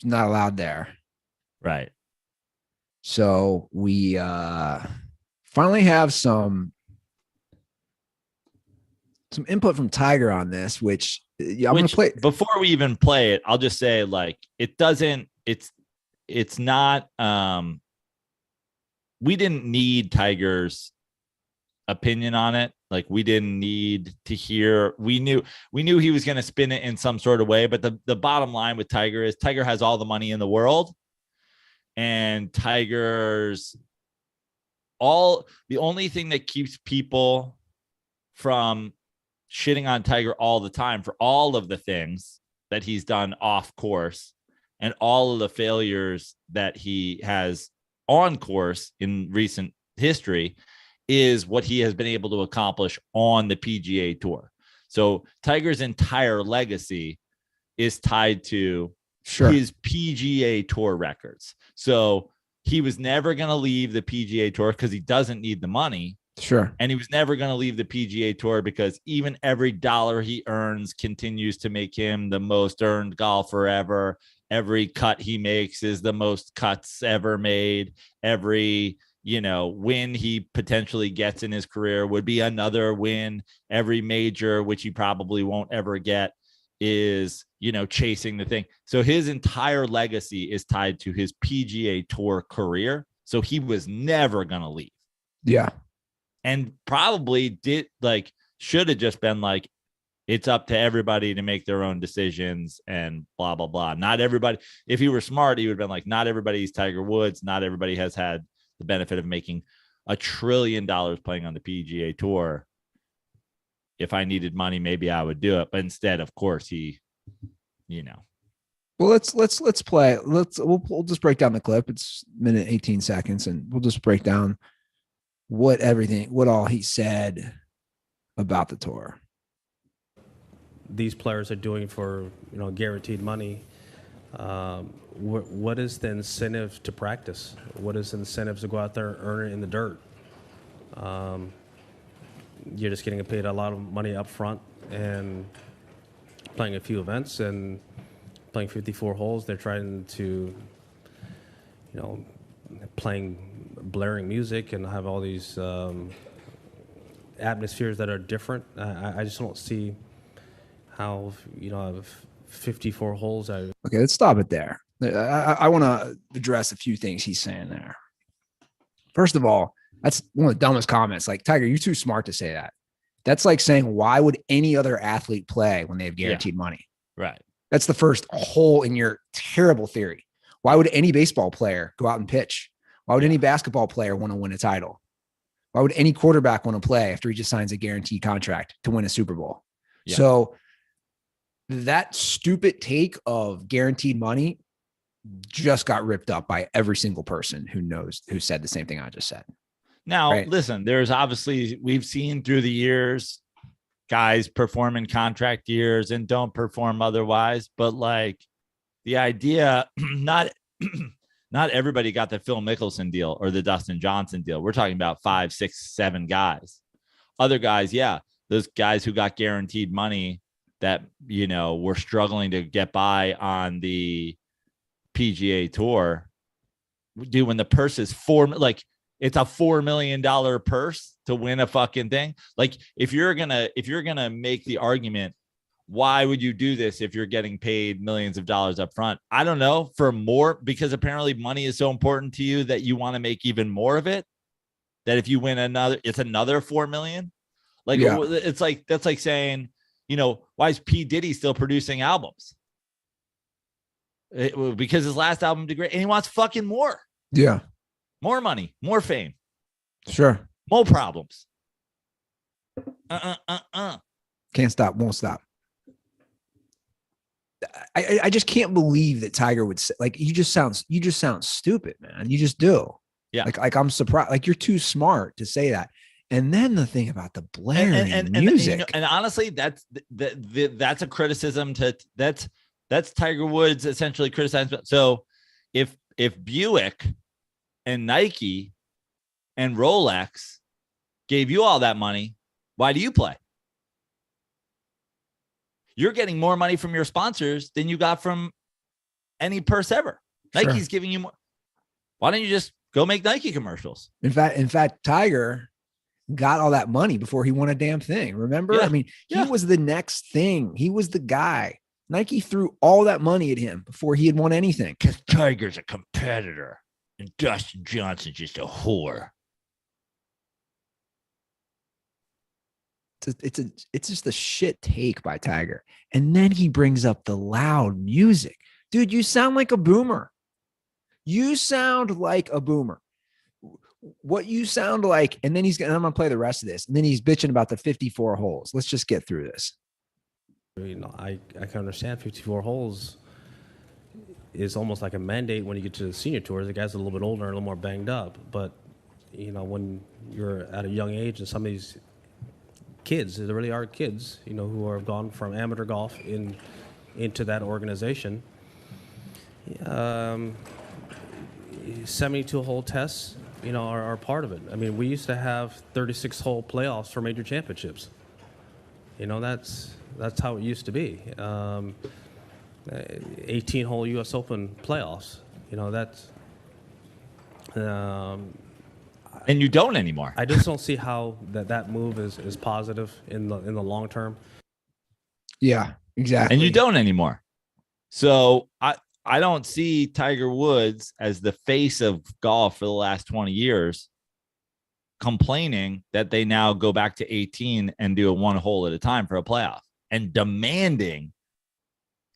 Not allowed there. Right. So we finally have some input from Tiger on this, which I'm going to play. Before we even play it, I'll just say, like, it's not, we didn't need Tiger's opinion on it. Like, we didn't need to hear, we knew he was going to spin it in some sort of way, but the bottom line with Tiger is Tiger has all the money in the world, and the only thing that keeps people from shitting on Tiger all the time for all of the things that he's done off course and all of the failures that he has on course in recent history is what he has been able to accomplish on the PGA Tour. So Tiger's entire legacy is tied to his PGA Tour records. So he was never going to leave the PGA Tour because he doesn't need the money. Sure. And he was never going to leave the PGA Tour because even every dollar he earns continues to make him the most earned golfer ever. Every cut he makes is the most cuts ever made. Every, win he potentially gets in his career would be another win. Every major, which he probably won't ever get, is, chasing the thing. So his entire legacy is tied to his PGA Tour career. So he was never going to leave. Yeah. And probably should have just been like, it's up to everybody to make their own decisions and blah, blah, blah. Not everybody. If he were smart, he would have been like, not everybody's Tiger Woods. Not everybody has had the benefit of making $1 trillion playing on the PGA Tour. If I needed money, maybe I would do it. But instead, of course, he, Well, let's play. We'll just break down the clip. It's minute 18 seconds, and we'll just break down what all he said about the tour. These players are doing for, guaranteed money. What is the incentive to practice? What is the incentive to go out there and earn it in the dirt? You're just getting paid a lot of money up front and playing a few events and playing 54 holes. They're trying to, playing blaring music and have all these atmospheres that are different. I just don't see how, 54 holes. Okay, let's stop it there. I want to address a few things he's saying there. First of all, that's one of the dumbest comments. Like, Tiger, you're too smart to say that. That's like saying, why would any other athlete play when they have guaranteed money? Right. That's the first hole in your terrible theory. Why would any baseball player go out and pitch? Why would any basketball player want to win a title? Why would any quarterback want to play after he just signs a guaranteed contract to win a Super Bowl? Yeah. So that stupid take of guaranteed money just got ripped up by every single person who said the same thing I just said. Now, Listen, there's obviously, we've seen through the years, guys perform in contract years and don't perform otherwise. But like the idea, not everybody got the Phil Mickelson deal or the Dustin Johnson deal. We're talking about 5, 6, 7 guys. Other guys, those guys who got guaranteed money that, were struggling to get by on the PGA Tour. Dude, when the purse is it's a $4 million purse to win a fucking thing. Like, if you're gonna make the argument, why would you do this if you're getting paid millions of dollars up front? I don't know, for more, because apparently money is so important to you that you want to make even more of it. That if you win it's another 4 million. Like, it's like, that's like saying, why is P. Diddy still producing albums? Because his last album did great and he wants fucking more. Yeah. More money, more fame. Sure. More problems. Can't stop, won't stop. I just can't believe that Tiger would say, like, you just sound stupid, man. You just do. Yeah. Like I'm surprised. Like, you're too smart to say that. And then the thing about the blaring music. And honestly, that's a criticism That's Tiger Woods essentially criticizing. So if Buick and Nike and Rolex gave you all that money, why do you play? You're getting more money from your sponsors than you got from any purse ever. Sure. Nike's giving you more. Why don't you just go make Nike commercials? In fact, Tiger got all that money before he won a damn thing. Remember? Yeah. I mean, he was the next thing. He was the guy. Nike threw all that money at him before he had won anything. Because Tiger's a competitor and Dustin Johnson's just a whore. It's just a shit take by Tiger. And then he brings up the loud music. Dude, you sound like a boomer. You sound like a boomer. What you sound like, and then I'm going to play the rest of this. And then he's bitching about the 54 holes. Let's just get through this. I can understand 54 holes is almost like a mandate when you get to the senior tours. The guys are a little bit older and a little more banged up. But, when you're at a young age and some of these kids, there really are kids, who are gone from amateur golf into that organization. 72-hole tests, are part of it. I mean, we used to have 36-hole playoffs for major championships. That's how it used to be. 18-hole U.S. Open playoffs. That's. And you don't anymore. I just don't see how that move is positive in the long term. Yeah, exactly. And you don't anymore. So I don't see Tiger Woods as the face of golf for the last 20 years complaining that they now go back to 18 and do a one hole at a time for a playoff and demanding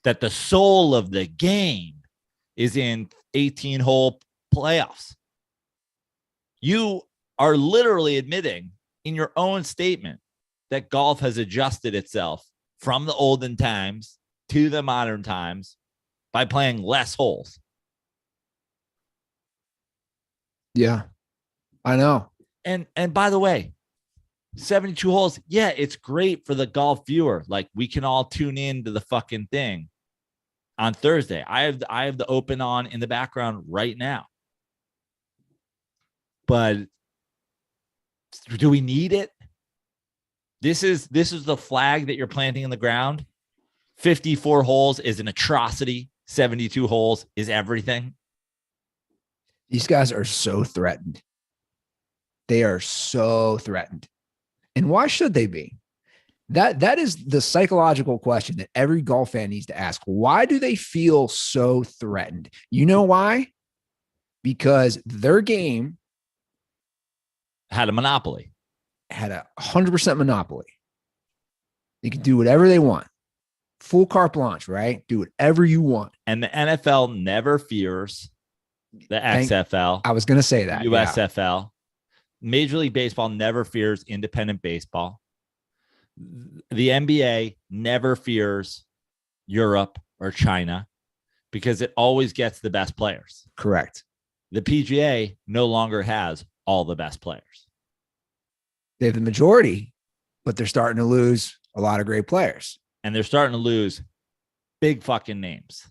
that the soul of the game is in 18-hole playoffs. You are literally admitting in your own statement that golf has adjusted itself from the olden times to the modern times by playing less holes. Yeah, I know. And by the way, 72 holes. Yeah, it's great for the golf viewer. Like, we can all tune in to the fucking thing on Thursday. I have the Open on in the background right now. But do we need it? This is the flag that you're planting in the ground. 54 holes is an atrocity. 72 holes is everything. These guys are so threatened. They are so threatened. And why should they be? That is the psychological question that every golf fan needs to ask. Why do they feel so threatened? You know why? Because their game had a monopoly. Had a 100% monopoly. They can do whatever they want. Full carte blanche, right? Do whatever you want. And the NFL never fears the XFL. I was going to say that. USFL. Yeah. Major League Baseball never fears independent baseball. The NBA never fears Europe or China because it always gets the best players. Correct. The PGA no longer has all the best players. They have the majority, but they're starting to lose a lot of great players. And they're starting to lose big fucking names.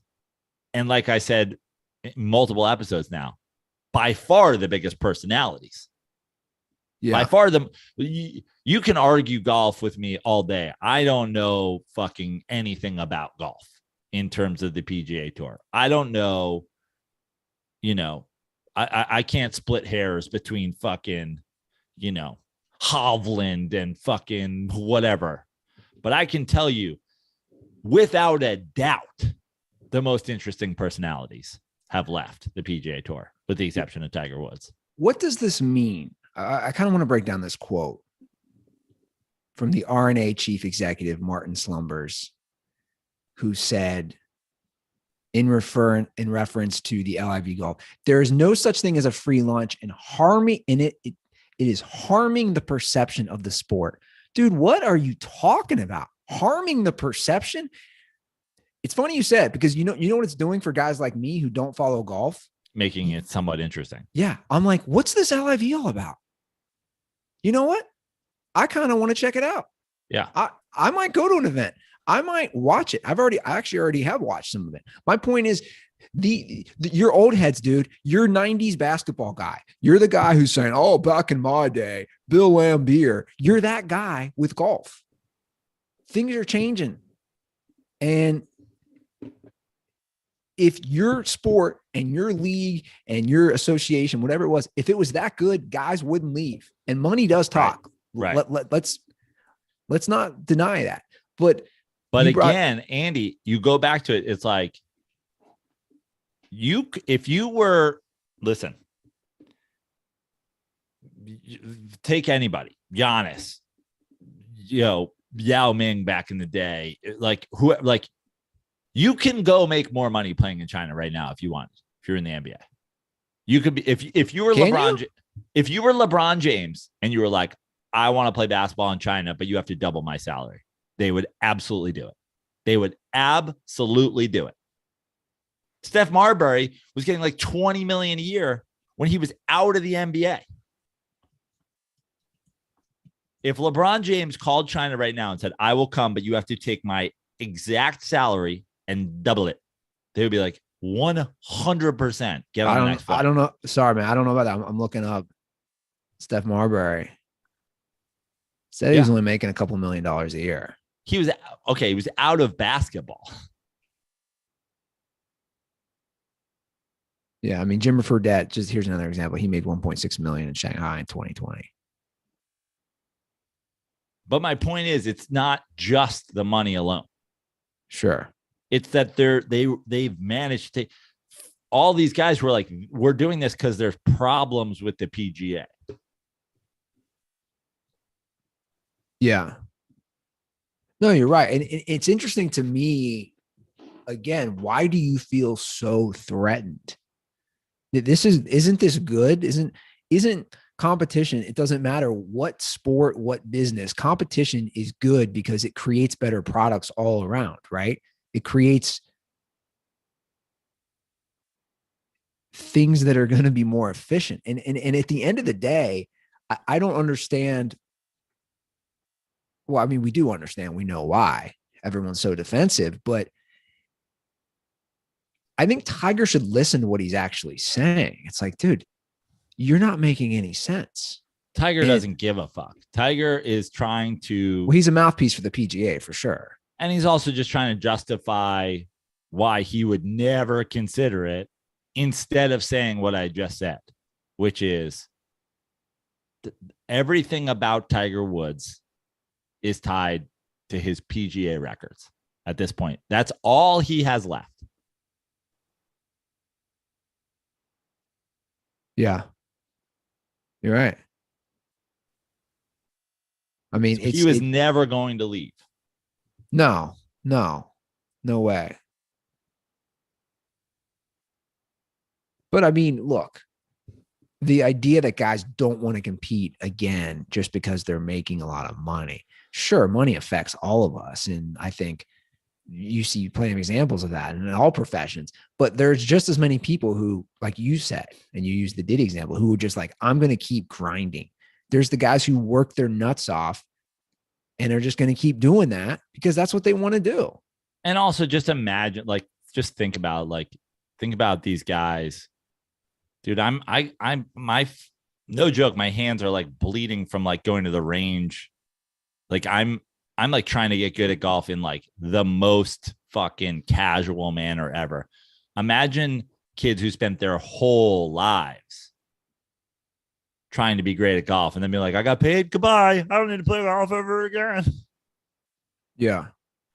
And like I said, multiple episodes now, by far the biggest personalities. Yeah. By far you can argue golf with me all day. I don't know fucking anything about golf in terms of the PGA Tour. I don't know, I can't split hairs between fucking, Hovland and fucking whatever. But I can tell you without a doubt, the most interesting personalities have left the PGA Tour, with the exception of Tiger Woods. What does this mean? I kind of want to break down this quote from the RNA chief executive, Martin Slumbers, who said, in reference to the LIV golf, there is no such thing as a free lunch, and it is harming the perception of the sport. Dude, what are you talking about? Harming the perception? It's funny you said, because you know what it's doing for guys like me who don't follow golf? Making it somewhat interesting. Yeah. I'm like, what's this LIV all about? You know what? I kind of want to check it out. Yeah. I might go to an event. I might watch it. I actually already have watched some of it. My point is, you're old heads, dude. You're 90s basketball guy. You're the guy who's saying, oh, back in my day, Bill Laimbeer. You're that guy with golf. Things are changing. And if your sport and your league and your association, whatever it was, if it was that good, guys wouldn't leave. And money does talk. Right. Let's not deny that. But again, Andy, you go back to it. It's like if you were, listen, take anybody, Giannis, Yao Ming back in the day, you can go make more money playing in China right now if you want. If you're in the NBA, you could be. If you were if you were LeBron James and you were like, I want to play basketball in China, but you have to double my salary, they would absolutely do it. They would absolutely do it. Steph Marbury was getting like $20 million a year when he was out of the NBA. If LeBron James called China right now and said, I will come, but you have to take my exact salary and double it, they would be like 100% get on the next flight. I don't know. Sorry, man. I don't know about that. I'm looking up Steph Marbury. Said he was only making a couple $1 million a year. He was out of basketball. Yeah, I mean, Jimmer Fredette, just here's another example. He made $1.6 million in Shanghai in 2020. But my point is, it's not just the money alone. Sure. It's that they've managed to. All these guys were like, we're doing this because there's problems with the PGA. Yeah. No, you're right. And it's interesting to me, again, why do you feel so threatened? Isn't this good? Isn't competition? It doesn't matter what sport, what business, competition is good because it creates better products all around, right? It creates things that are going to be more efficient. And at the end of the day, I don't understand. Well, I mean, we do understand. We know why everyone's so defensive, but I think Tiger should listen to what he's actually saying. It's like, dude, you're not making any sense. Tiger doesn't give a fuck. Tiger is trying to. Well, he's a mouthpiece for the PGA for sure. And he's also just trying to justify why he would never consider it instead of saying what I just said, which is everything about Tiger Woods is tied to his PGA records at this point. That's all he has left. Yeah. You're right. I mean, he was never going to leave. No way. But I mean, look, the idea that guys don't want to compete again just because they're making a lot of money. Sure, money affects all of us. And I think you see plenty of examples of that in all professions. But there's just as many people who, like you said, and you used the Diddy example, who are just like, I'm going to keep grinding. There's the guys who work their nuts off and are just going to keep doing that because that's what they want to do. And also just imagine, just think about these guys. Dude, I'm no joke. My hands are like bleeding from like going to the range. Like I'm like trying to get good at golf in like the most fucking casual manner ever. Imagine kids who spent their whole lives trying to be great at golf and then be like, I got paid. Goodbye. I don't need to play golf ever again. Yeah.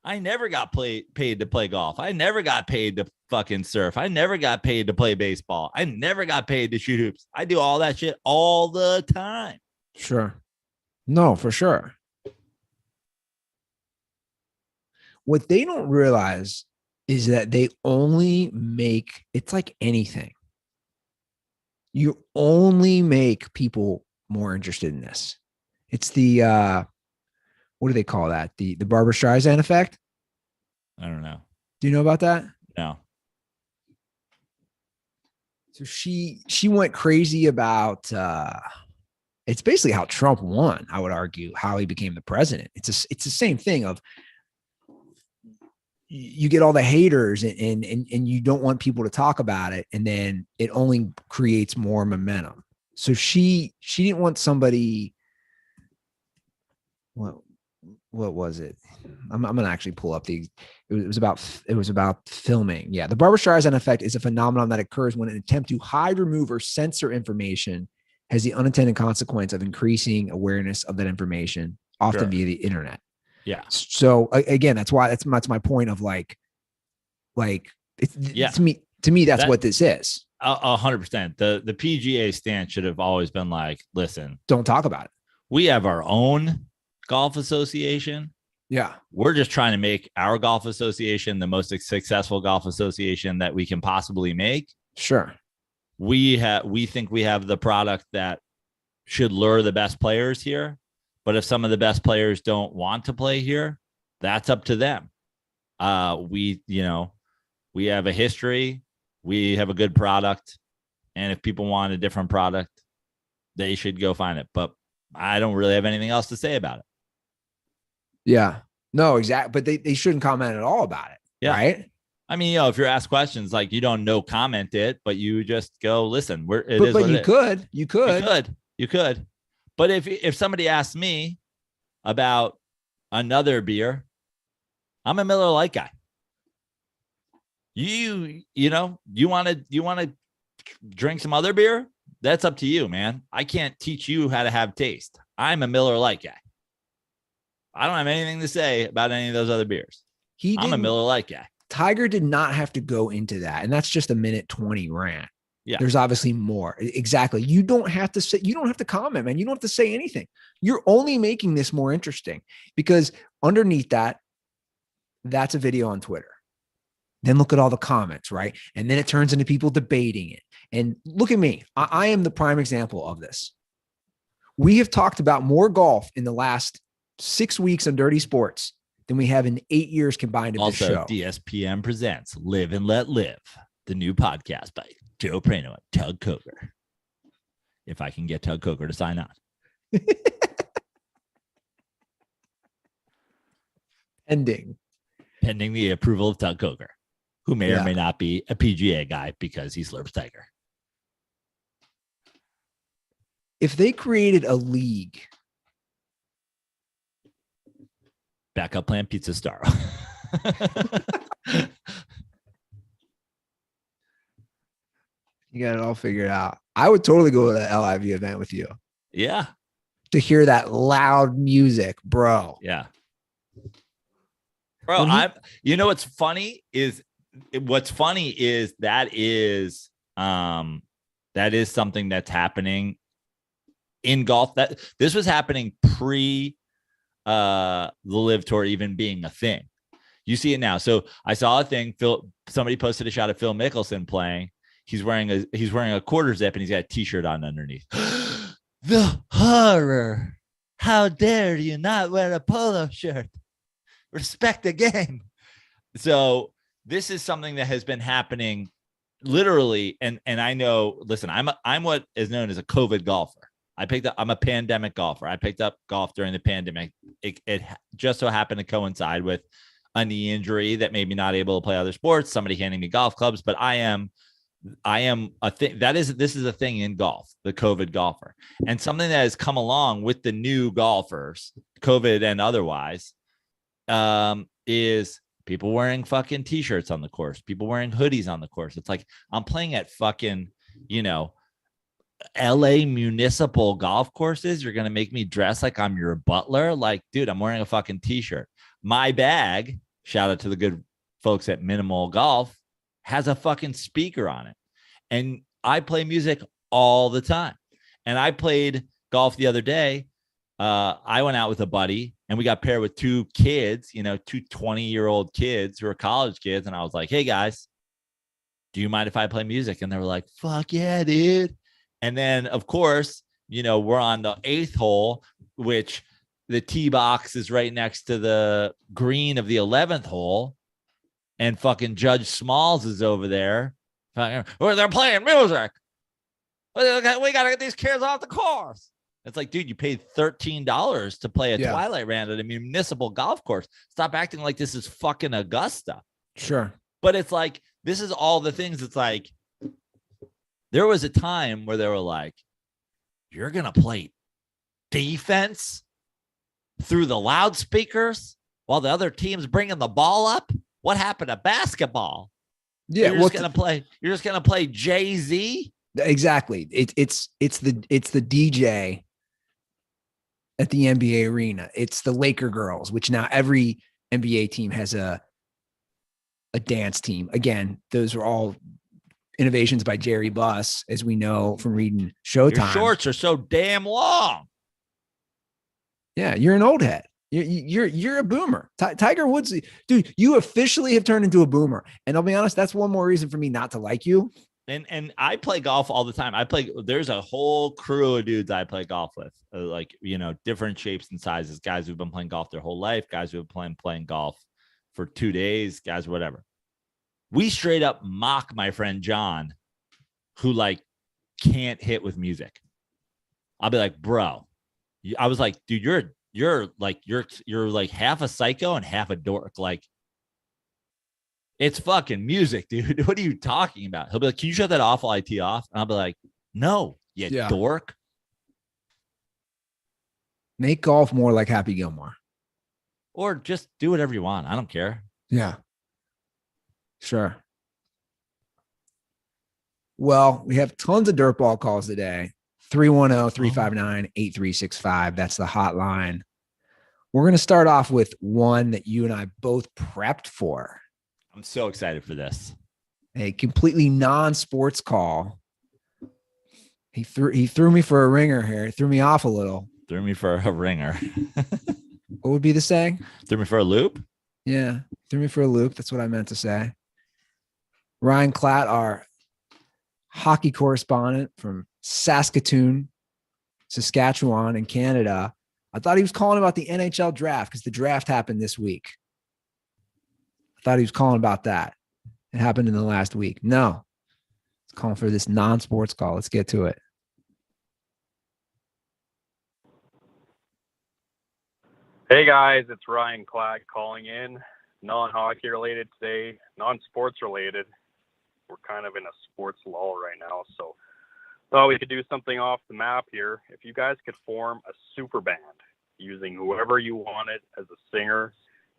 I never got paid to play golf. I never got paid to fucking surf. I never got paid to play baseball. I never got paid to shoot hoops. I do all that shit all the time. Sure. No, for sure. What they don't realize is that they only make, it's like anything. You only make people more interested in this. It's the, what do they call that? The Barbra Streisand effect? I don't know. Do you know about that? No. So she went crazy about, it's basically how Trump won, I would argue, how he became the president. It's the same thing of you get all the haters and you don't want people to talk about it. And then it only creates more momentum. So she didn't want somebody, what was it? I'm going to actually pull up it was about filming. Yeah. The Barbra Streisand effect is a phenomenon that occurs when an attempt to hide, remove, or censor information has the unintended consequence of increasing awareness of that information, often via the internet. Yeah. So again, that's my point of like, to me, that's what this is. 100%. The PGA stance should have always been like, listen, don't talk about it. We have our own golf association. Yeah. We're just trying to make our golf association the most successful golf association that we can possibly make. Sure. We think we have the product that should lure the best players here. But if some of the best players don't want to play here, that's up to them. We have a history. We have a good product. And if people want a different product, they should go find it. But I don't really have anything else to say about it. Yeah, no, exactly. But they shouldn't comment at all about it. Yeah. Right. I mean, if you're asked questions, like you don't know, comment it, but you just go, listen, you could. But if somebody asks me about another beer, I'm a Miller Lite guy. You want to drink some other beer? That's up to you, man. I can't teach you how to have taste. I'm a Miller Lite guy. I don't have anything to say about any of those other beers. I'm a Miller Lite guy. Tiger did not have to go into that. And that's just a minute 20 rant. Yeah. There's obviously more. Exactly. You don't have to comment, man. You don't have to say anything. You're only making this more interesting because underneath that's a video on Twitter. Then look at all the comments, right? And then it turns into people debating it. And look at me. I am the prime example of this. We have talked about more golf in the last 6 weeks on Dirty Sports than we have in 8 years combined of also, this show. DSPM presents Live and Let Live, the new podcast by Joe Praino and Tug Coker. If I can get Tug Coker to sign on. Pending the approval of Tug Coker, who may or may not be a PGA guy because he slurps Tiger. If they created a league, backup plan Pizza Star. You got it all figured out. I would totally go to the LIV event with you. Yeah. To hear that loud music, bro. Yeah. Bro, what's funny is that is something that's happening in golf. That this was happening pre the Live Tour even being a thing. You see it now. So I saw a thing. Somebody posted a shot of Phil Mickelson playing. He's wearing a quarter zip and he's got a t-shirt on underneath. The horror. How dare you not wear a polo shirt? Respect the game. So this is something that has been happening literally. And I know, listen, I'm what is known as a COVID golfer. I'm a pandemic golfer. I picked up golf during the pandemic. It just so happened to coincide with a knee injury that made me not able to play other sports, somebody handing me golf clubs, but I am a thing this is a thing in golf, the COVID golfer. And something that has come along with the new golfers, COVID and otherwise, is people wearing fucking t-shirts on the course, people wearing hoodies on the course. It's like, I'm playing at fucking, LA municipal golf courses. You're going to make me dress like I'm your butler. Like, dude, I'm wearing a fucking t-shirt. My bag, shout out to the good folks at Minimal Golf, has a fucking speaker on it. And I play music all the time. And I played golf the other day. I went out with a buddy and we got paired with two kids, two 20-year-old kids who are college kids. And I was like, hey guys, do you mind if I play music? And they were like, fuck yeah, dude. And then of course, we're on the 8th hole, which the tee box is right next to the green of the 11th hole. And fucking Judge Smalls is over there. Where they're playing music. We got to get these kids off the course. It's like, dude, you paid $13 to play a Yeah. Twilight round at a municipal golf course. Stop acting like this is fucking Augusta. Sure. But it's like, this is all the things. It's like, there was a time where they were like, you're going to play defense through the loudspeakers while the other team's bringing the ball up. What happened to basketball? Yeah. You're just going to play Jay-Z. Exactly. It's the DJ at the NBA arena. It's the Laker girls, which now every NBA team has a dance team. Again, those are all innovations by Jerry Buss, as we know from reading Showtime. Your shorts are so damn long. Yeah, you're an old head. You're a boomer. Tiger Woods, dude, you officially have turned into a boomer. And I'll be honest, that's one more reason for me not to like you. And I play golf all the time. There's a whole crew of dudes I play golf with, like, different shapes and sizes, guys who've been playing golf their whole life, guys who have been playing golf for 2 days, guys, whatever. We straight up mock my friend John, who like can't hit with music. I'll be like, bro, I was like, dude, you're like half a psycho and half a dork. Like, it's fucking music, dude. What are you talking about? He'll be like, can you shut that off while I tee off? And I'll be like, no, you dork. Make golf more like Happy Gilmore. Or just do whatever you want. I don't care. Yeah. Sure. Well, we have tons of dirtball calls today. 310-359-8365. That's the hotline. We're going to start off with one that you and I both prepped for. I'm so excited for this. A completely non-sports call. He threw me for a ringer here. He threw me off a little. Threw me for a ringer. What would be the saying? Threw me for a loop? Yeah, threw me for a loop. That's what I meant to say. Ryan Klatt, our hockey correspondent from Saskatoon, Saskatchewan in Canada. I thought he was calling about the NHL draft because the draft happened this week. I thought he was calling about that. It happened in the last week. No, it's calling for this non-sports call. Let's get to it. Hey guys, it's Ryan Klatt calling in. Non-hockey related today, non-sports related. We're kind of in a sports lull right now, so thought we could do something off the map here. If you guys could form a super band using whoever you wanted as a singer,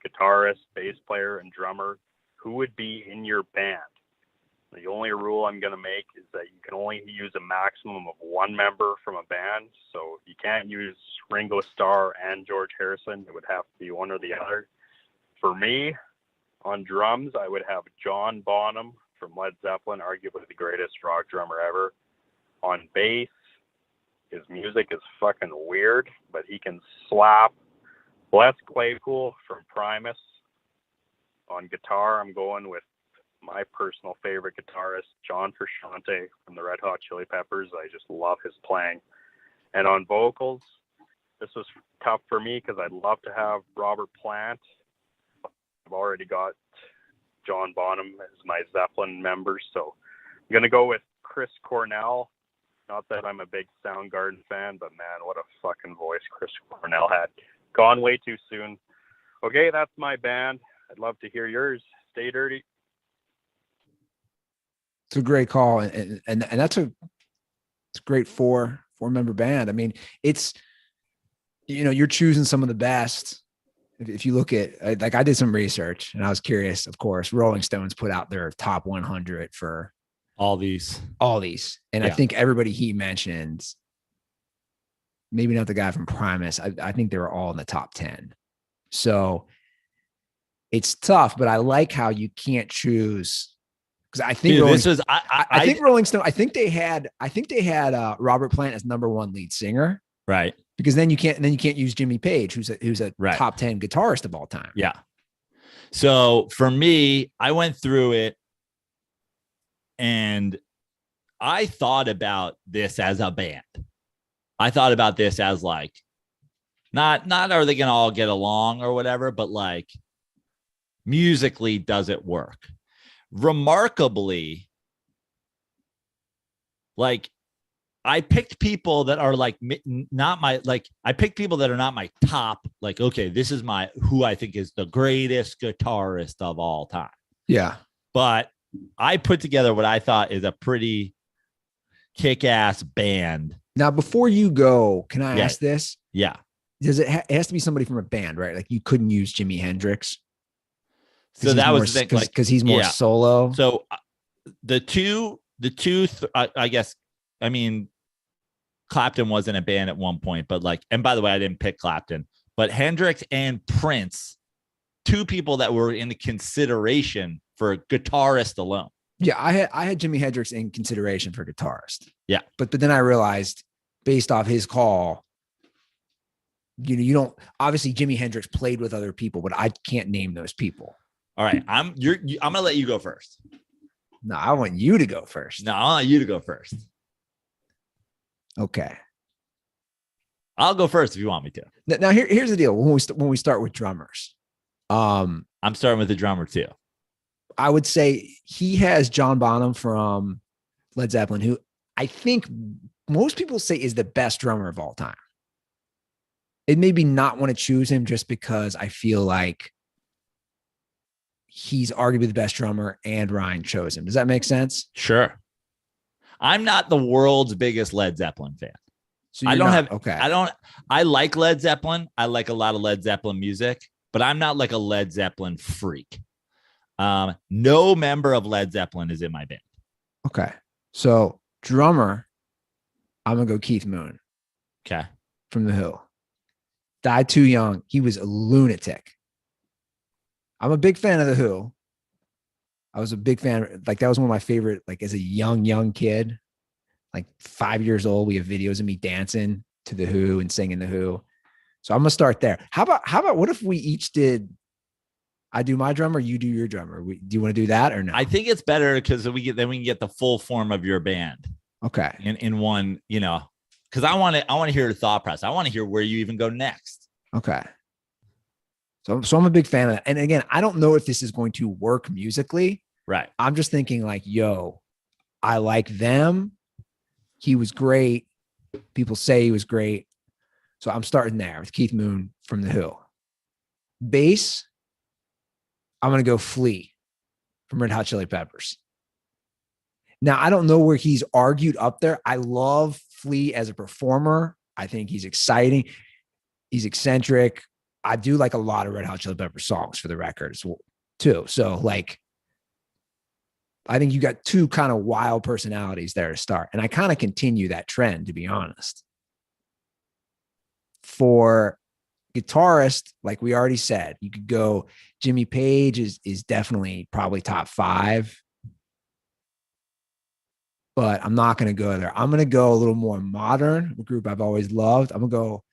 guitarist, bass player, and drummer, who would be in your band? The only rule I'm going to make is that you can only use a maximum of one member from a band. So you can't use Ringo Starr and George Harrison. It would have to be one or the other. For me, on drums, I would have John Bonham from Led Zeppelin, arguably the greatest rock drummer ever. On bass, his music is fucking weird, but he can slap. Les Claypool from Primus. On guitar, I'm going with my personal favorite guitarist, John Frusciante from the Red Hot Chili Peppers. I just love his playing. And on vocals, this was tough for me because I'd love to have Robert Plant. I've already got John Bonham as my Zeppelin member, so I'm going to go with Chris Cornell. Not that I'm a big Soundgarden fan, but man, what a fucking voice Chris Cornell had. Gone way too soon. Okay, that's my band. I'd love to hear yours. Stay dirty. It's a great call, and that's a great four-member band. I mean, it's, you're choosing some of the best. If you look at, like, I did some research and I was curious, of course, Rolling Stones put out their top 100 for all these. And I think everybody he mentions, maybe not the guy from Primus, I think they were all in the top 10. So it's tough, but I like how you can't choose. Because I think I think Rolling Stone. I think they had Robert Plant as number one lead singer, right? Because then you can't use Jimmy Page, who's a top 10 guitarist of all time. Yeah. So for me, I went through it, and I thought about this as a band. I thought about this as like, not are they gonna all get along or whatever, but like musically, does it work? Remarkably, like, I picked people that are like not my I picked people that are not my top. Like, okay, this is who I think is the greatest guitarist of all time. Yeah. But I put together what I thought is a pretty kick-ass band. Now, before you go, can I ask this? Yeah. Does it has to be somebody from a band, right? Like you couldn't use Jimi Hendrix. So that was the thing, because he's more solo. So the two, I guess, I mean, Clapton wasn't a band at one point, but like, and by the way, I didn't pick Clapton, but Hendrix and Prince, two people that were in the consideration for a guitarist alone. Yeah, I had Jimi Hendrix in consideration for guitarist. Yeah, but then I realized, based off his call, you don't obviously Jimi Hendrix played with other people, but I can't name those people. All right, I'm gonna let you go first. No, I want you to go first. No, I want you to go first. Okay, I'll go first if you want me to. Now here's the deal. When we start with drummers, I'm starting with the drummer too. I would say he has John Bonham from Led Zeppelin, who I think most people say is the best drummer of all time. It made me not want to choose him just because I feel like he's arguably the best drummer and Ryan chose him. Does that make sense? Sure. I'm not the world's biggest Led Zeppelin fan. So I like Led Zeppelin. I like a lot of Led Zeppelin music, but I'm not like a Led Zeppelin freak. No member of Led Zeppelin is in my band. Okay. So drummer, I'm going to go Keith Moon. Okay. From The Who. Died too young. He was a lunatic. I'm a big fan of The Who. I was a big fan. Like that was one of my favorite, like as a young kid, like 5 years old, we have videos of me dancing to The Who and singing The Who. So I'm going to start there. How about what if we each did, I do my drummer, you do your drummer. Do you want to do that or no? I think it's better because we can get the full form of your band. Okay. In one, because I want to hear the thought process. I want to hear where you even go next. Okay. So I'm a big fan of that. And again, I don't know if this is going to work musically. Right. I'm just thinking like, yo, I like them. He was great. People say he was great. So I'm starting there with Keith Moon from The Who. Bass, I'm going to go Flea from Red Hot Chili Peppers. Now, I don't know where he's argued up there. I love Flea as a performer. I think he's exciting. He's eccentric. I do like a lot of Red Hot Chili Peppers songs for the records too. So like, I think you got two kind of wild personalities there to start. And I kind of continue that trend, to be honest. For guitarist, like we already said, you could go Jimmy Page is definitely probably top 5. But I'm not going to go there. I'm going to go a little more modern, a group I've always loved. I'm going to go,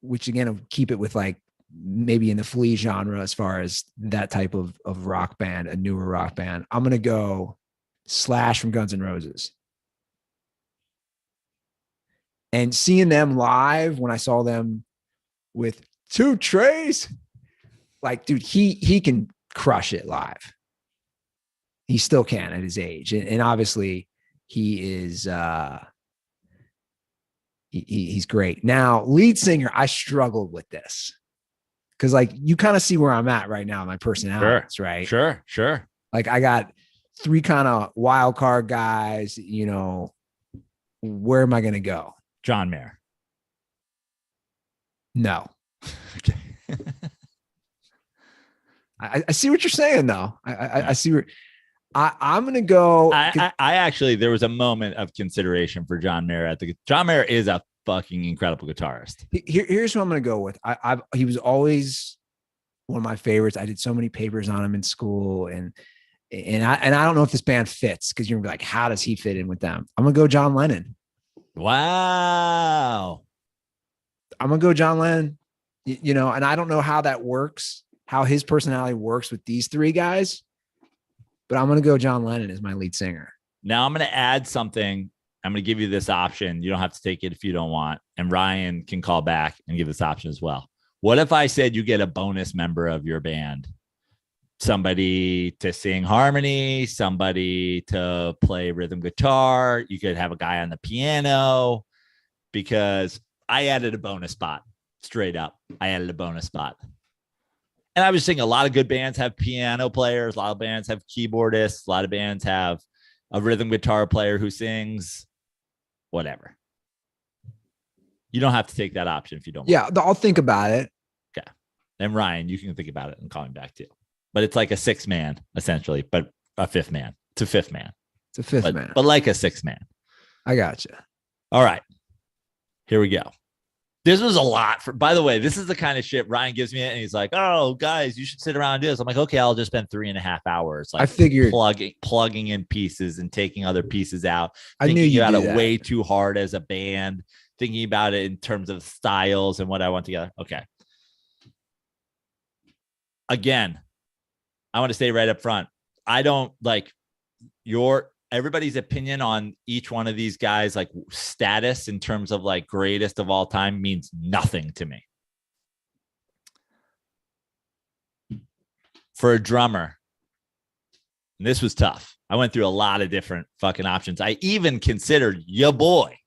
which again, I'll keep it with like maybe in the Flea genre as far as that type of rock band, a newer rock band. I'm going to go Slash from Guns N' Roses. And seeing them live when I saw them with 2 Trays, like, dude, he can crush it live. He still can at his age. And obviously he is, he's great. Now, lead singer, I struggled with this because like you kind of see where I'm at right now, my personalities, right? Sure. Like I got 3 kind of wild card guys, where am I going to go? John Mayer. No. Okay. I see what you're saying though. I see where I'm going to go. I actually, there was a moment of consideration for John Mayer John Mayer is a fucking incredible guitarist. Here's what I'm going to go with. He was always one of my favorites. I did so many papers on him in school and I don't know if this band fits because you're gonna be like, how does he fit in with them? I'm going to go John Lennon. Wow. I'm going to go John Lennon, and I don't know how that works, how his personality works with these 3 guys. But I'm going to go John Lennon as my lead singer. Now I'm going to add something. I'm going to give you this option. You don't have to take it if you don't want. And Ryan can call back and give this option as well. What if I said you get a bonus member of your band somebody to sing harmony, somebody to play rhythm guitar. You could have a guy on the piano, because I added a bonus spot. Straight up, I added a bonus spot. And I was saying a lot of good bands have piano players. A lot of bands have keyboardists. A lot of bands have a rhythm guitar player who sings. Whatever. You don't have to take that option if you don't want. Yeah, I'll think about it. Okay. And Ryan, you can think about it and call me back too. But it's like a 6-man, essentially, but a 5th man. It's a 5th man. It's a 5th man. But like a 6-man. I gotcha. All right. Here we go. This was a lot. By the way, this is the kind of shit Ryan gives me, and he's like, "Oh, guys, you should sit around and do this." I'm like, "Okay, I'll just spend 3.5 hours." Like, I figured plugging in pieces and taking other pieces out. I knew you about do it that. way too hard as a band. Thinking about it in terms of styles and what I want together. Okay. Again, I want to say right up front, I don't like everybody's opinion on each one of these guys, like status in terms of like greatest of all time, means nothing to me. For a drummer, and this was tough. I went through a lot of different fucking options. I even considered your boy,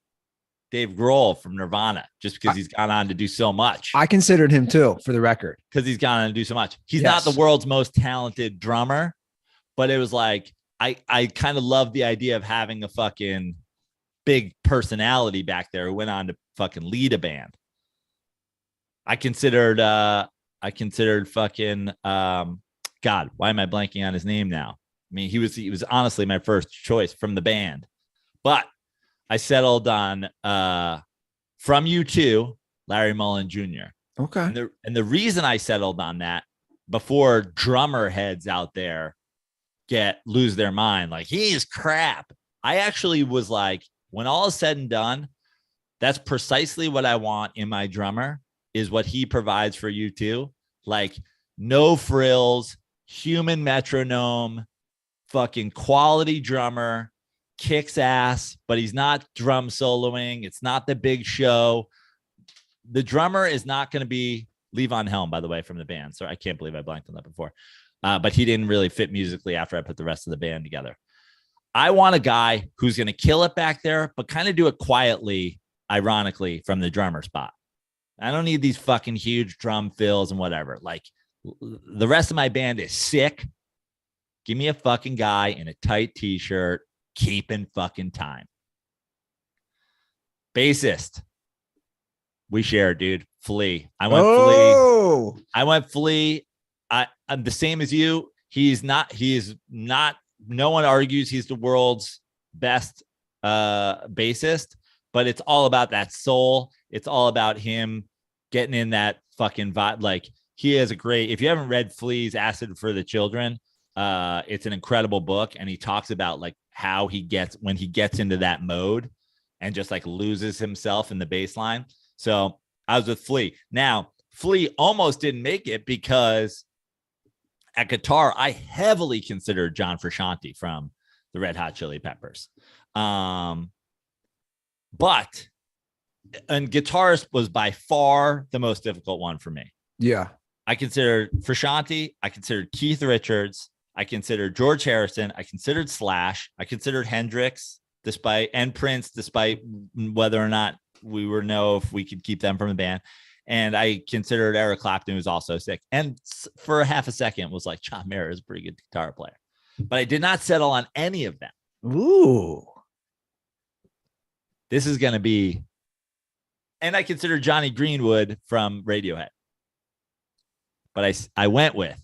Dave Grohl from Nirvana, just because he's gone on to do so much. I considered him too, for the record. Because he's gone on to do so much. He's Yes. not the world's most talented drummer, but it was like, I kind of love the idea of having a fucking big personality back there who went on to fucking lead a band. I considered fucking God, why am I blanking on his name now? I mean, he was honestly my first choice from the band, but I settled on from U2, Larry Mullen Jr. Okay. And the reason I settled on that, before drummer heads out there lose their mind, like, he's crap. I actually was like, when all is said and done, that's precisely what I want in my drummer, is what he provides for U2. Like, no frills, human metronome, fucking quality drummer, kicks ass, but he's not drum soloing. It's not the big show. The drummer is not going to be Levon Helm, by the way, from the band. So I can't believe I blanked on that before. But he didn't really fit musically after I put the rest of the band together. I want a guy who's going to kill it back there, but kind of do it quietly, ironically, from the drummer spot. I don't need these fucking huge drum fills and whatever. Like, the rest of my band is sick. Give me a fucking guy in a tight t-shirt, keeping fucking time. Bassist. We share, dude. Flea. I went Flea. I went Flea. I'm the same as you. He is not, no one argues he's the world's best bassist, but it's all about that soul. It's all about him getting in that fucking vibe. Like, he has if you haven't read Flea's Acid for the Children, it's an incredible book. And he talks about like how when he gets into that mode and just like loses himself in the bass line. So I was with Flea. Now, Flea almost didn't make it because at guitar, I heavily considered John Frusciante from the Red Hot Chili Peppers. But guitarist was by far the most difficult one for me. Yeah. I considered Frusciante. I considered Keith Richards. I considered George Harrison. I considered Slash. I considered Hendrix, and Prince, despite whether or not we were know if we could keep them from the band. And I considered Eric Clapton, who's also sick. And for half a second was like, John Mayer is a pretty good guitar player. But I did not settle on any of them. Ooh. This is going to be... And I considered Johnny Greenwood from Radiohead. But I went with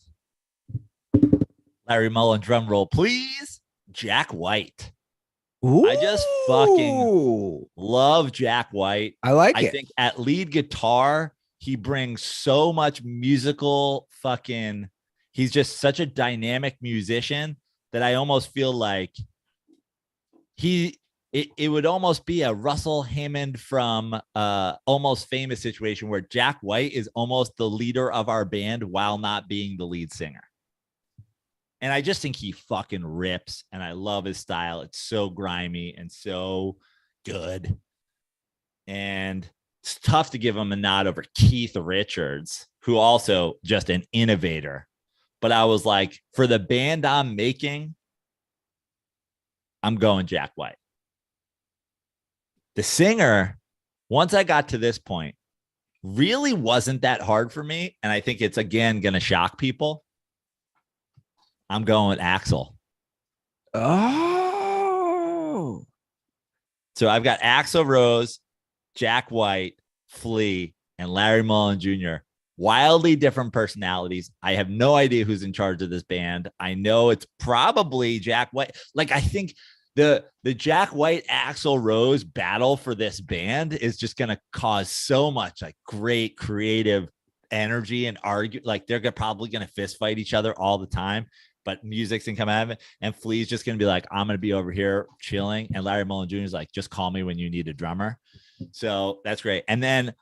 Larry Mullen, drum roll, please, Jack White. Ooh. I just fucking love Jack White. I like it. I think at lead guitar, he brings so much musical fucking, he's just such a dynamic musician that I almost feel like it would almost be a Russell Hammond from Almost Famous situation where Jack White is almost the leader of our band while not being the lead singer. And I just think he fucking rips, and I love his style. It's so grimy and so good. And it's tough to give him a nod over Keith Richards, who also just an innovator. but I was like, for the band I'm making, I'm going Jack White. The singer, once I got to this point, really wasn't that hard for me. And I think it's, again, going to shock people. I'm going with Axl. Oh. So I've got Axl Rose, Jack White, Flea, and Larry Mullen Jr. Wildly different personalities. I have no idea who's in charge of this band. I know it's probably Jack White. Like, I think the Jack White Axl Rose battle for this band is just going to cause so much like great creative energy and argue. Like, they're probably going to fist fight each other all the time, but music's gonna come out of it. And Flea's just gonna be like, I'm gonna be over here chilling. And Larry Mullen Jr. is like, just call me when you need a drummer. So that's great. And then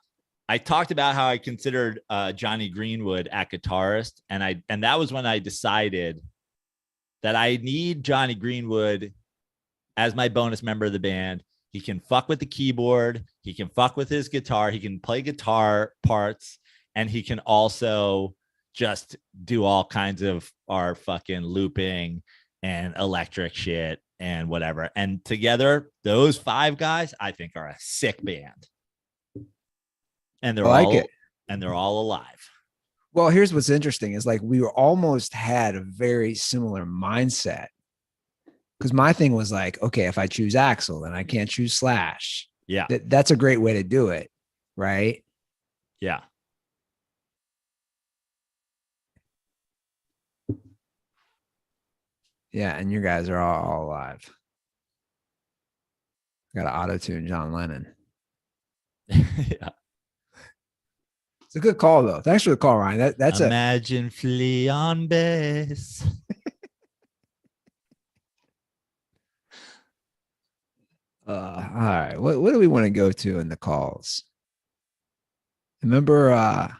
I talked about how I considered Johnny Greenwood at guitarist. And that was when I decided that I need Johnny Greenwood as my bonus member of the band. He can fuck with the keyboard. He can fuck with his guitar. He can play guitar parts. And he can also just do all kinds of our fucking looping and electric shit and whatever. And together, those 5 guys, I think, are a sick band. And they're they're all alive. Well, here's what's interesting is like we were almost had a very similar mindset. Because my thing was like, okay, if I choose Axl, then I can't choose Slash. Yeah. That's a great way to do it. Right. Yeah. Yeah. And you guys are all alive. Got to auto-tune John Lennon. Yeah. It's a good call, though. Thanks for the call, Ryan. That's Imagine Flea on bass. All right. What do we want to go to in the calls? Remember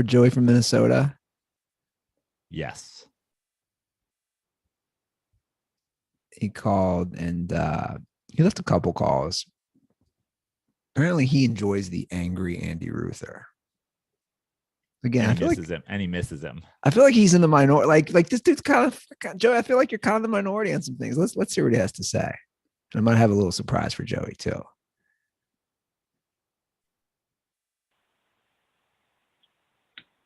Joey from Minnesota? Yes. He called and he left a couple calls. Apparently, he enjoys the angry Andy Ruther. Again, and he misses him. I feel like he's in the minority. Like this dude's kind of Joey. I feel like you're kind of the minority on some things. Let's hear what he has to say. I might have a little surprise for Joey too.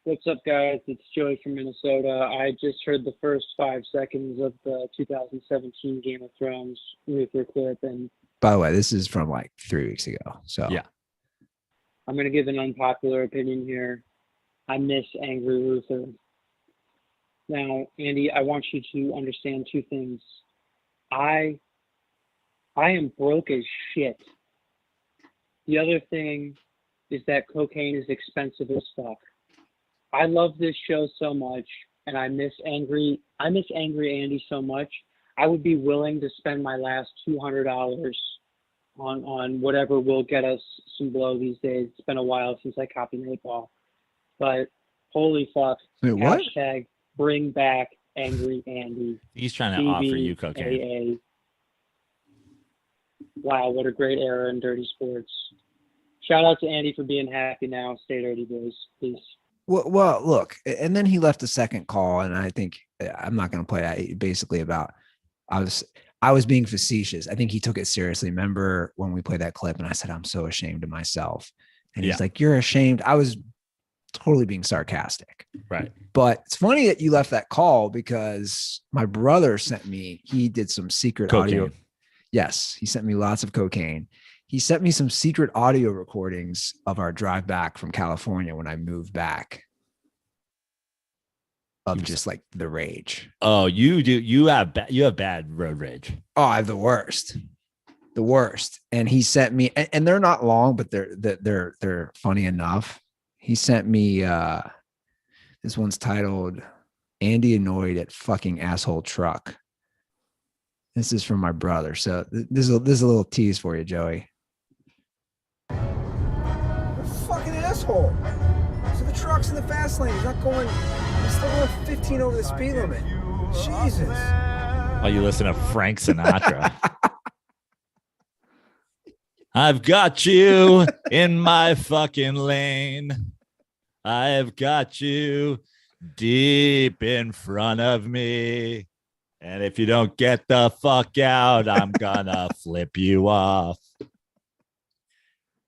What's up, guys? It's Joey from Minnesota. I just heard the first 5 seconds of the 2017 Game of Thrones Ruther clip, and by the way, this is from like 3 weeks ago. So yeah, I'm going to give an unpopular opinion here. I miss angry Ruther. Now, Andy, I want you to understand 2 things. I am broke as shit. The other thing is that cocaine is expensive as fuck. I love this show so much, and I miss angry Andy so much. I would be willing to spend my last $200 on whatever will get us some blow these days. It's been a while since I copied 8Ball. But holy fuck. Wait, what? Hashtag bring back angry Andy. He's trying to offer you cocaine. Wow, what a great era in dirty sports. Shout out to Andy for being happy now. Stay dirty, boys. Peace. Well, look, and then he left a second call, and I think I'm not going to play that. Basically, about I was being facetious. I think he took it seriously. Remember when we played that clip, and I said I'm so ashamed of myself, and he's like, "You're ashamed." I was totally being sarcastic, right? But it's funny that you left that call because my brother sent me. He did some secret audio. Yes, he sent me lots of cocaine. He sent me some secret audio recordings of our drive back from California when I moved back. Of just like the rage. Oh, you do. You have bad road rage. Oh, I have the worst. And he sent me, and they're not long, but they're funny enough. He sent me. This one's titled "Andy Annoyed at Fucking Asshole Truck." This is from my brother. So this is a little tease for you, Joey. Fucking asshole. So the truck's in the fast lane. He's not going. He's still going 15 over the speed limit. Jesus. Oh, you listen to Frank Sinatra. I've got you in my fucking lane. I've got you deep in front of me. And if you don't get the fuck out, I'm gonna flip you off.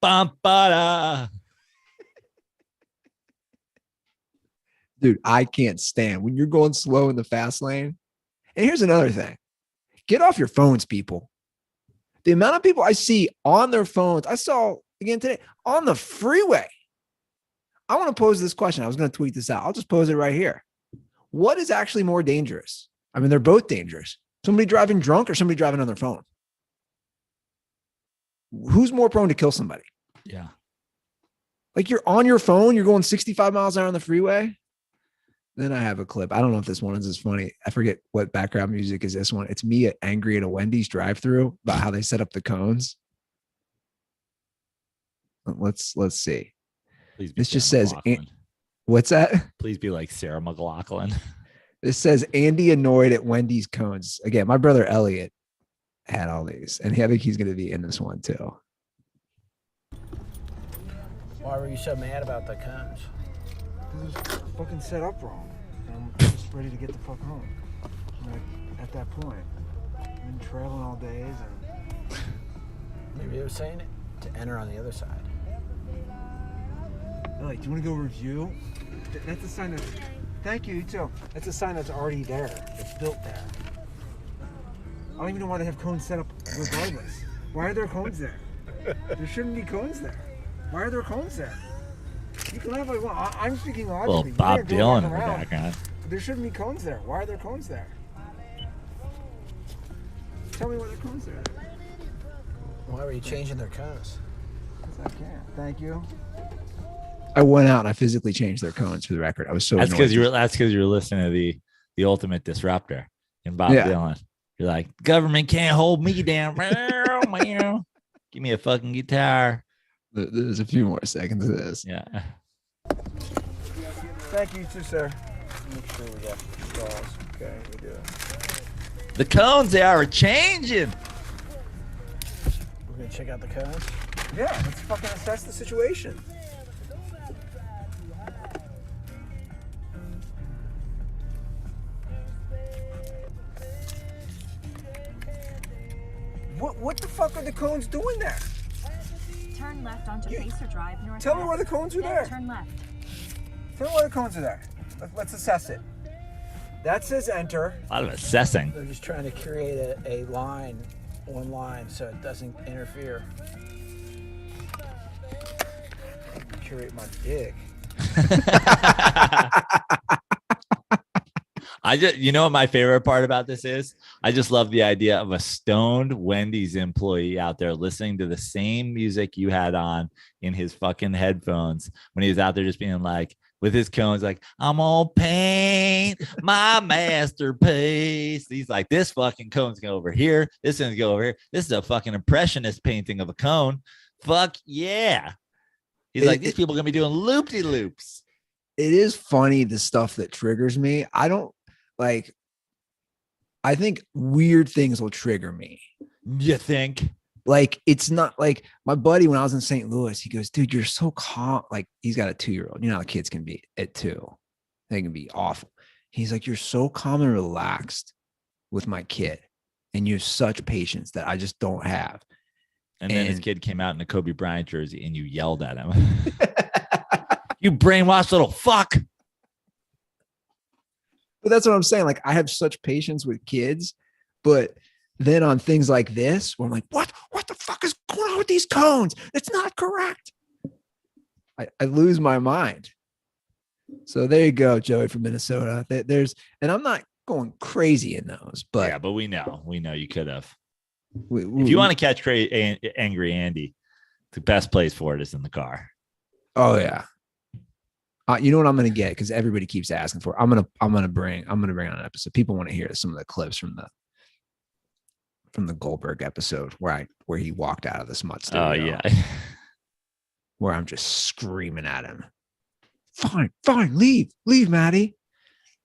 Bum-ba-da. Dude, I can't stand when you're going slow in the fast lane. And here's another thing. Get off your phones, people. The amount of people I see on their phones, I saw again today on the freeway. I want to pose this question. I was going to tweet this out. I'll just pose it right here. What is actually more dangerous? I mean, they're both dangerous. Somebody driving drunk or somebody driving on their phone? Who's more prone to kill somebody? Yeah. Like you're on your phone, you're going 65 miles an hour on the freeway. Then I have a clip. I don't know if this one is as funny. I forget what background music is this one. It's me angry at a Wendy's drive-thru about how they set up the cones. Let's see. This just says, what's that? Please be like Sarah McLachlan. This says Andy annoyed at Wendy's cones. Again, my brother Elliot had all these, and I think he's going to be in this one too. Why were you so mad about the cones? It was fucking set up wrong. I'm just ready to get the fuck home. I'm like, at that point, I've been trailing all days and Maybe it was saying it to enter on the other side. Like, do you want to go review? That's a sign that's, thank you, you too. That's a sign that's already there. It's built there. I don't even know why they have cones set up regardless. Why are there cones there? There shouldn't be cones there. Why are there cones there? You can have like one. I'm speaking logically. Well, Bob Dylan in the background. There shouldn't be cones there. Why are there cones there? Tell me why there are cones there. Why were you changing their cones? Because I can. Thank you. I went out and I physically changed their cones for the record. I was so That's because annoyed. you were listening to the Ultimate Disruptor in Bob Dylan. You're like, government can't hold me down. Give me a fucking guitar. There's a few more seconds of this. Yeah. Thank you too, sir. Make sure we got balls. Okay, we do. The cones, they are changing. We're gonna check out the cones. Yeah, let's fucking assess the situation. What the fuck are the cones doing there? Turn left onto Pacer Drive north. Tell me where the cones are there. Turn left. Tell me where the cones are there. Let's assess it. That says enter. A lot of assessing. They're just trying to create a line, one line, so it doesn't interfere. Curate my dick. You know what my favorite part about this is? I just love the idea of a stoned Wendy's employee out there listening to the same music you had on in his fucking headphones when he was out there just being like, with his cones, like, I'm gonna paint my masterpiece. He's like, this fucking cone's going over here. This one's go over here. This is a fucking impressionist painting of a cone. Fuck yeah. He's like, these people are gonna be doing loop-de-loops. It is funny, the stuff that triggers me. I think weird things will trigger me. You think? Like, it's not like my buddy, when I was in St. Louis, he goes, dude, you're so calm. Like, he's got a 2-year-old. You know how kids can be at 2. They can be awful. He's like, you're so calm and relaxed with my kid. And you have such patience that I just don't have. And then his kid came out in a Kobe Bryant jersey and you yelled at him. You brainwashed little fuck. But that's what I'm saying. Like, I have such patience with kids, but then on things like this, where I'm like, what the fuck is going on with these cones? It's not correct. I lose my mind. So there you go, Joey from Minnesota. And I'm not going crazy in those, but yeah, but we know you could have. If you want to catch angry Andy, the best place for it is in the car. Oh yeah. You know what I'm going to get, because everybody keeps asking for it. I'm going to bring on an episode. People want to hear some of the clips from the Goldberg episode where he walked out of the smut studio. Oh yeah. Where I'm just screaming at him. Fine, leave, Maddie.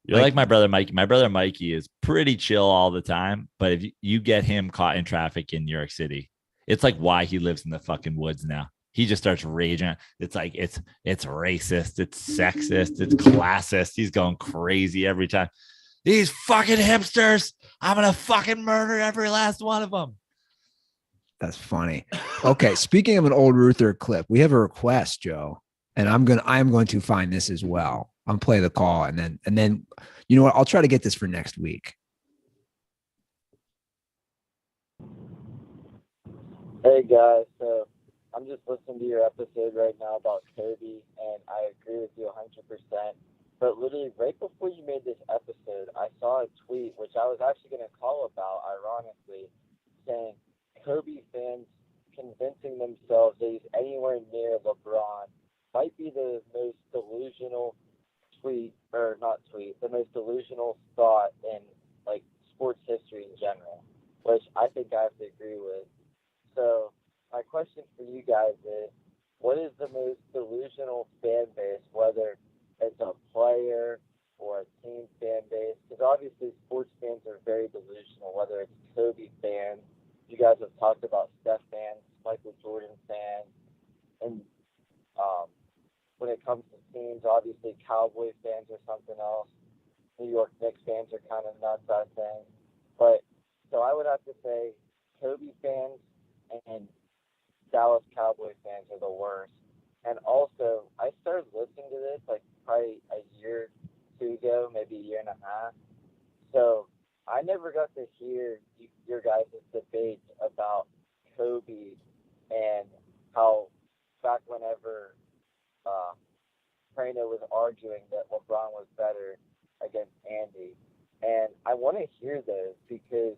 You're like my brother Mikey. My brother Mikey is pretty chill all the time, but if you get him caught in traffic in New York City, it's like why he lives in the fucking woods now. he just starts raging. It's like it's racist, it's sexist, it's classist. He's going crazy every time. These fucking hipsters, I'm gonna fucking murder every last one of them. That's funny. Okay, speaking of an old Ruther clip, we have a request, Joe, and I'm going to find this as well. I'll play the call, and then you know what? I'll try to get this for next week. Hey guys, so I'm just listening to your episode right now about Kobe, and I agree with you 100%. But literally right before you made this episode, I saw a tweet, which I was actually going to call about, ironically, saying Kobe fans convincing themselves that he's anywhere near LeBron might be the most delusional the most delusional thought in like sports history in general, which I think I have to agree with. So my question for you guys is, what is the most delusional fan base, whether it's a player or a team fan base? Because obviously sports fans are very delusional, whether it's Kobe fans. You guys have talked about Steph fans, Michael Jordan fans, and when it comes to teams, obviously Cowboys fans are something else. New York Knicks fans are kind of nuts, I think. But so I would have to say Kobe fans and Dallas Cowboys fans are the worst. And also, I started listening to this like probably a year or two ago, maybe a year and a half. So I never got to hear your guys' debate about Kobe and how back whenever Praino was arguing that LeBron was better against Andy. And I want to hear those because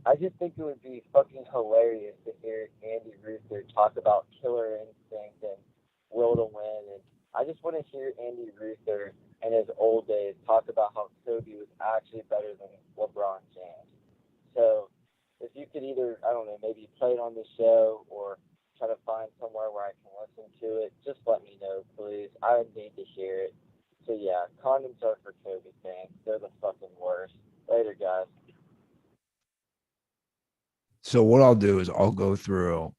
I just think it would be fucking hilarious to hear Andy Ruther talk about killer instinct and will to win. And I just want to hear Andy Ruther in his old days talk about how Kobe was actually better than LeBron James. So if you could either, I don't know, maybe play it on the show or try to find somewhere where I can listen to it, just let me know, please. I need to hear it. So yeah, condoms are for Kobe fans. They're the fucking worst. Later, guys. So what I'll do is I'll go through.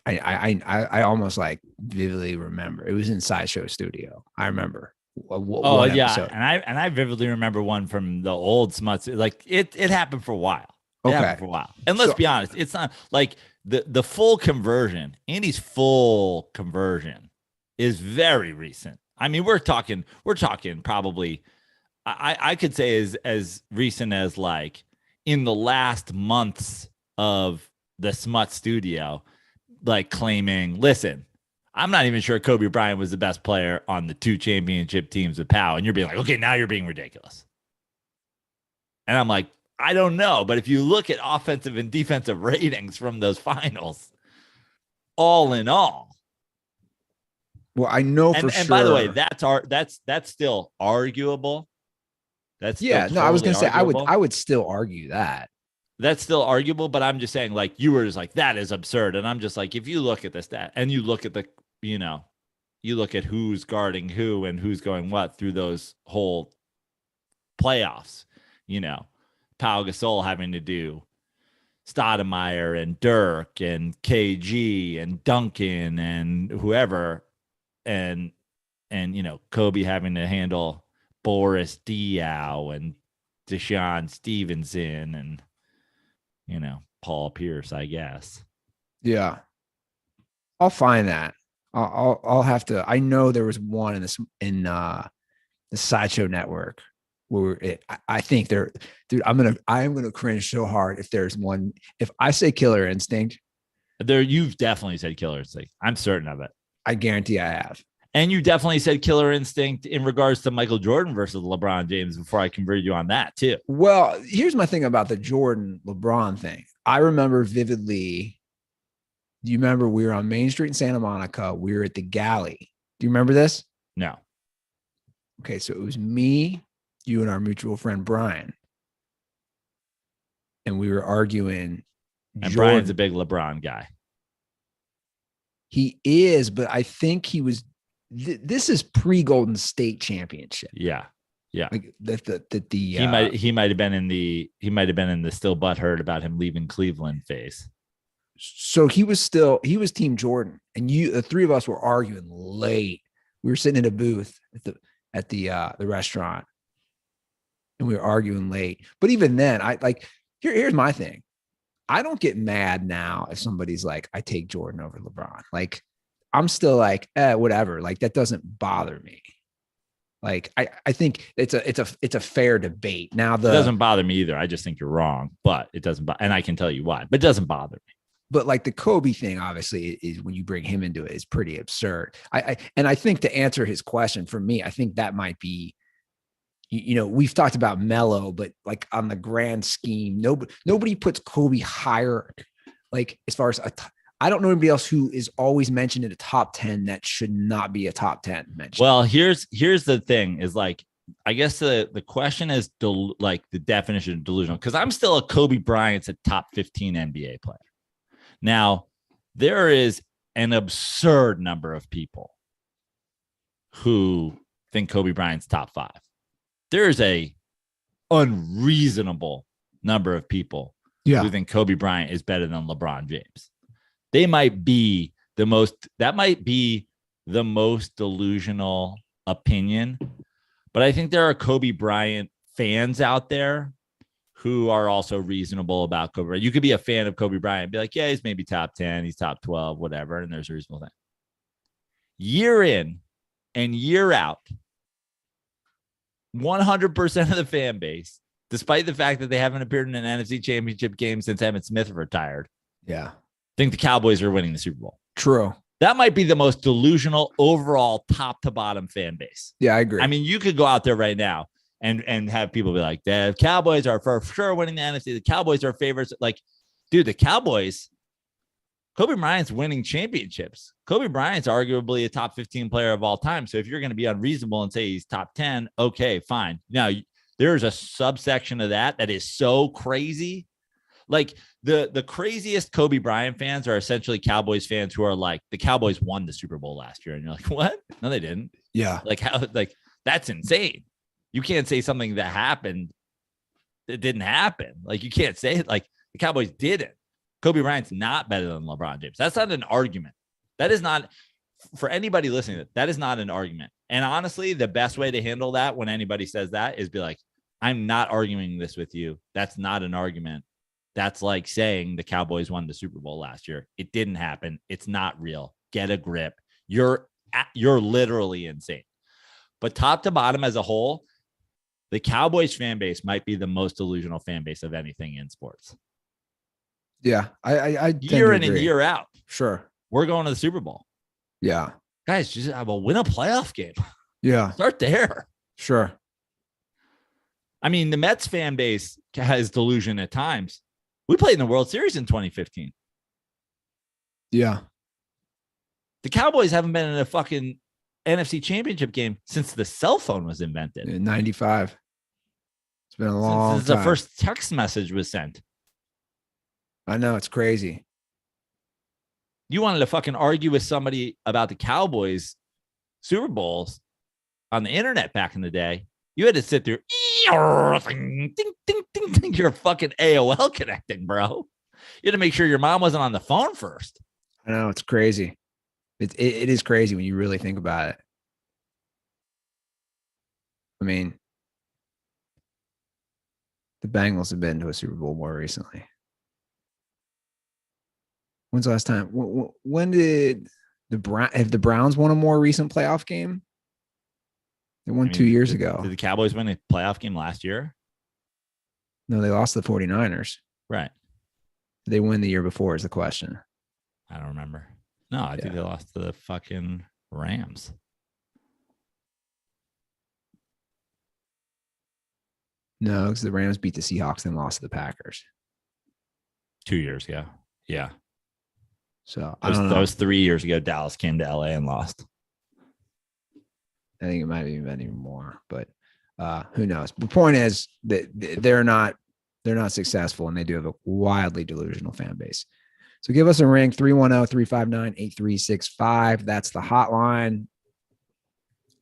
I almost like vividly remember. It was in Sideshow Studio. I remember. One yeah, episode. and I vividly remember one from the old Smuts. Like it happened for a while. It happened for a while. And let's be honest, it's not like the full conversion. Andy's full conversion is very recent. I mean, we're talking probably. I could say as recent as like in the last months of the Smut Studio, like claiming, listen, I'm not even sure Kobe Bryant was the best player on the 2 championship teams with Powell. And you're being like, okay, now you're being ridiculous. And I'm like, I don't know. But if you look at offensive and defensive ratings from those finals, all in all. Well, I know for sure. And by the way, that's still arguable. That's totally I was going to say, I would still argue that. That's still arguable, but I'm just saying, like, you were just like, that is absurd. And I'm just like, if you look at the stat and you look at the, you look at who's guarding who and who's going what through those whole playoffs, Pau Gasol having to do Stoudemire and Dirk and KG and Duncan and whoever, and Kobe having to handle Boris Diaw and Deshaun Stevenson and Paul Pierce, I guess. Yeah, I'll find that. I'll have to. I know there was one in the Sideshow Network where I think dude, I am gonna cringe so hard if there's one. If I say Killer Instinct, you've definitely said Killer Instinct. I'm certain of it. I guarantee I have. And you definitely said Killer Instinct in regards to Michael Jordan versus LeBron James before I converted you on that too. Well, here's my thing about the Jordan LeBron thing. I remember vividly. Do you remember we were on Main Street in Santa Monica? We were at the Galley. Do you remember this? No. Okay, so it was me, you, and our mutual friend Brian. And we were arguing. And Brian's a big LeBron guy. He is, but I think he was. This is pre-Golden State Championship. Yeah. Like he might have been in the still butthurt about him leaving Cleveland phase. So he was Team Jordan, and the three of us were arguing late. We were sitting in a booth at the restaurant, and we were arguing late. But even then, here's my thing. I don't get mad now if somebody's like, I take Jordan over LeBron. Like, I'm still like, whatever. Like, that doesn't bother me. Like, I think it's a fair debate. Now, it doesn't bother me either. I just think you're wrong, but it doesn't. And I can tell you why, but it doesn't bother me. But like the Kobe thing, obviously, is when you bring him into it, is pretty absurd. I think to answer his question for me, I think that might be, we've talked about Melo, but like on the grand scheme, nobody puts Kobe higher. Like as far as I don't know anybody else who is always mentioned in a top 10 that should not be a top 10 mention. Well, here's the thing is like, I guess the question is like the definition of delusional, because I'm still a Kobe Bryant's a top 15 NBA player. Now, there is an absurd number of people who think Kobe Bryant's top 5. There is a unreasonable number of people who think Kobe Bryant is better than LeBron James. That might be the most delusional opinion, but I think there are Kobe Bryant fans out there who are also reasonable about Kobe Bryant. You could be a fan of Kobe Bryant and be like, yeah, he's maybe top 10, he's top 12, whatever. And there's a reasonable thing. Year in and year out, 100% of the fan base, despite the fact that they haven't appeared in an NFC championship game since Emmitt Smith retired, think the Cowboys are winning the Super Bowl. True. That might be the most delusional overall top to bottom fan base. Yeah, I agree. I mean, you could go out there right now and have people be like, the Cowboys are for sure winning the NFC. The Cowboys are favorites. Like, dude, the Cowboys, Kobe Bryant's winning championships. Kobe Bryant's arguably a top 15 player of all time. So if you're going to be unreasonable and say he's top 10, okay, fine. Now, there's a subsection of that is so crazy. Like the craziest Kobe Bryant fans are essentially Cowboys fans who are like, the Cowboys won the Super Bowl last year. And you're like, what? No, they didn't. Yeah. Like how, like that's insane. You can't say something that happened that didn't happen. Like you can't say it like the Cowboys didn't. Kobe Bryant's not better than LeBron James. That's not an argument. That is not, for anybody listening, that is not an argument. And honestly, the best way to handle that when anybody says that is be like, I'm not arguing this with you. That's not an argument. That's like saying the Cowboys won the Super Bowl last year. It didn't happen. It's not real. Get a grip. You're literally insane. But top to bottom as a whole, the Cowboys fan base might be the most delusional fan base of anything in sports. Yeah, I year in and year out. Sure, we're going to the Super Bowl. Yeah, guys, just win a playoff game. Yeah, start there. Sure. I mean, the Mets fan base has delusion at times. We played in the World Series in 2015. Yeah. The Cowboys haven't been in a fucking NFC championship game since the cell phone was invented. In 95. It's been a long since time. The first text message was sent. I know, it's crazy. You wanted to fucking argue with somebody about the Cowboys Super Bowls on the internet back in the day. You had to sit there. Ding, ding, ding, ding. You're fucking AOL connecting, bro. You had to make sure your mom wasn't on the phone first. I know, it's crazy. It is crazy when you really think about it. I mean, the Bengals have been to a Super Bowl more recently. When's the last time? When did have the Browns won a more recent playoff game? They won 2 years ago. Did the Cowboys win a playoff game last year? No, they lost to the 49ers. Right. Did they win the year before is the question. I don't remember. No, I think they lost to the fucking Rams. No, because the Rams beat the Seahawks and lost to the Packers 2 years ago. Yeah. So that was 3 years ago. Dallas came to LA and lost. I think it might have even been even more, but who knows? The point is that they're not successful, and they do have a wildly delusional fan base. So give us a ring, 310-359-8365. That's the hotline.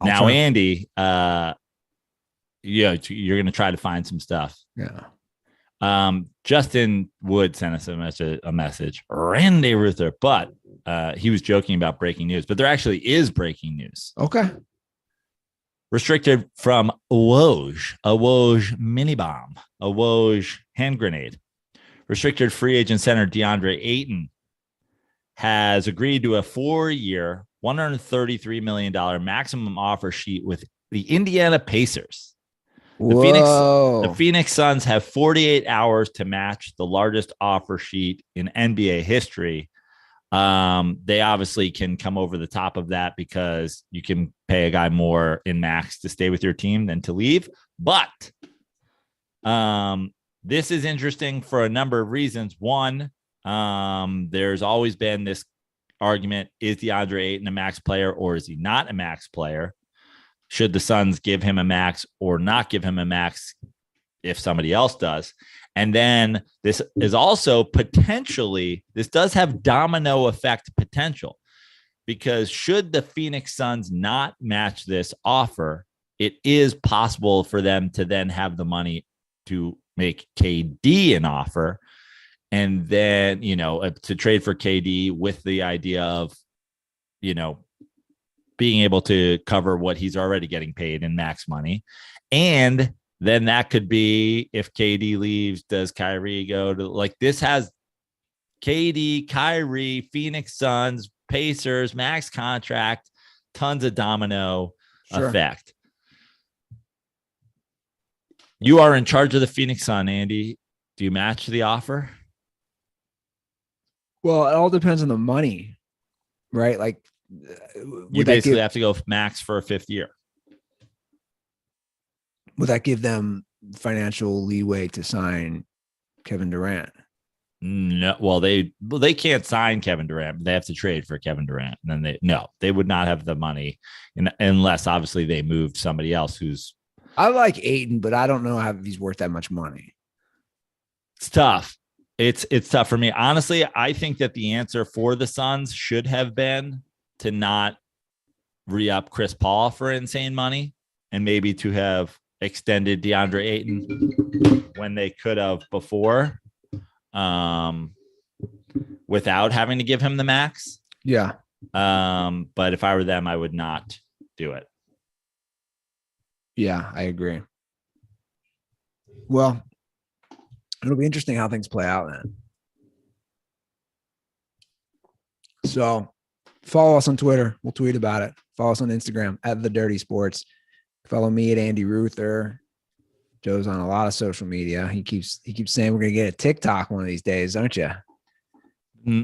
Now, Andy, you're going to try to find some stuff. Yeah. Justin Wood sent us a message. Randy Ruther, but he was joking about breaking news, but there actually is breaking news. Okay. Restricted from Woj, a Woj mini bomb, a Woj hand grenade. Restricted free agent center DeAndre Ayton has agreed to a 4-year, $133 million maximum offer sheet with the Indiana Pacers. The Phoenix Suns have 48 hours to match the largest offer sheet in NBA history. They obviously can come over the top of that because you can pay a guy more in max to stay with your team than to leave. But this is interesting for a number of reasons. One, there's always been this argument: is DeAndre Ayton a max player or is he not a max player? Should the Suns give him a max or not give him a max if somebody else does? And then this is also potentially, this does have domino effect potential, because should the Phoenix Suns not match this offer, it is possible for them to then have the money to make KD an offer. And then, to trade for KD with the idea of, being able to cover what he's already getting paid in max money. And then that could be, if KD leaves, does Kyrie go to, this has KD, Kyrie, Phoenix Suns, Pacers, max contract, tons of domino effect. You are in charge of the Phoenix Sun, Andy. Do you match the offer? Well, it all depends on the money, right? You basically have to go max for a 5th year. Would that give them financial leeway to sign Kevin Durant? No, well, they can't sign Kevin Durant. They have to trade for Kevin Durant. And then they would not have the money unless obviously they moved somebody else who's. I like Ayton, but I don't know if he's worth that much money. It's tough. It's tough for me. Honestly, I think that the answer for the Suns should have been to not re-up Chris Paul for insane money, and maybe to have extended DeAndre Ayton when they could have before, without having to give him the max. Yeah. But if I were them, I would not do it. Yeah, I agree. Well, it'll be interesting how things play out then. So follow us on Twitter. We'll tweet about it. Follow us on Instagram at The Dirty Sports. Follow me at Andy Ruther. Joe's on a lot of social media. He keeps saying we're gonna get a TikTok one of these days, don't you?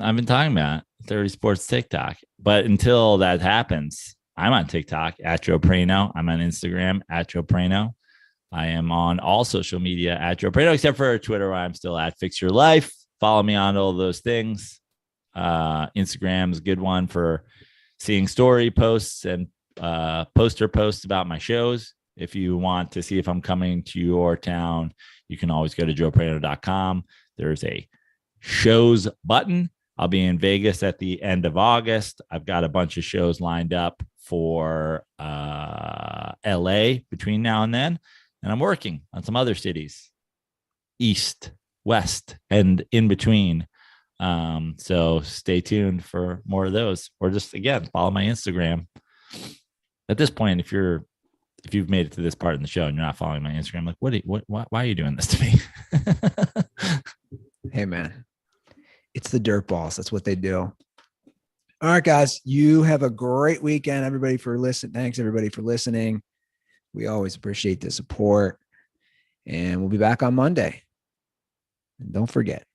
I've been talking about Dirty Sports TikTok, but until that happens, I'm on TikTok at Joe Praino. I'm on Instagram at Joe Praino. I am on all social media at Joe Praino, except for Twitter, where I'm still at Fix Your Life. Follow me on all those things. Instagram is a good one for seeing story posts and poster posts about my shows. If you want to see if I'm coming to your town, you can always go to joepraino.com. There's a shows button. I'll be in Vegas at the end of August. I've got a bunch of shows lined up for LA between now and then. And I'm working on some other cities, East, West, and in between. So stay tuned for more of those, or just, again, follow my Instagram. At this point, if you've made it to this part in the show and you're not following my Instagram, why are you doing this to me? Hey, man, it's the DirtBalls. That's what they do. All right, guys, you have a great weekend. Thanks everybody for listening. We always appreciate the support, and we'll be back on Monday. And don't forget,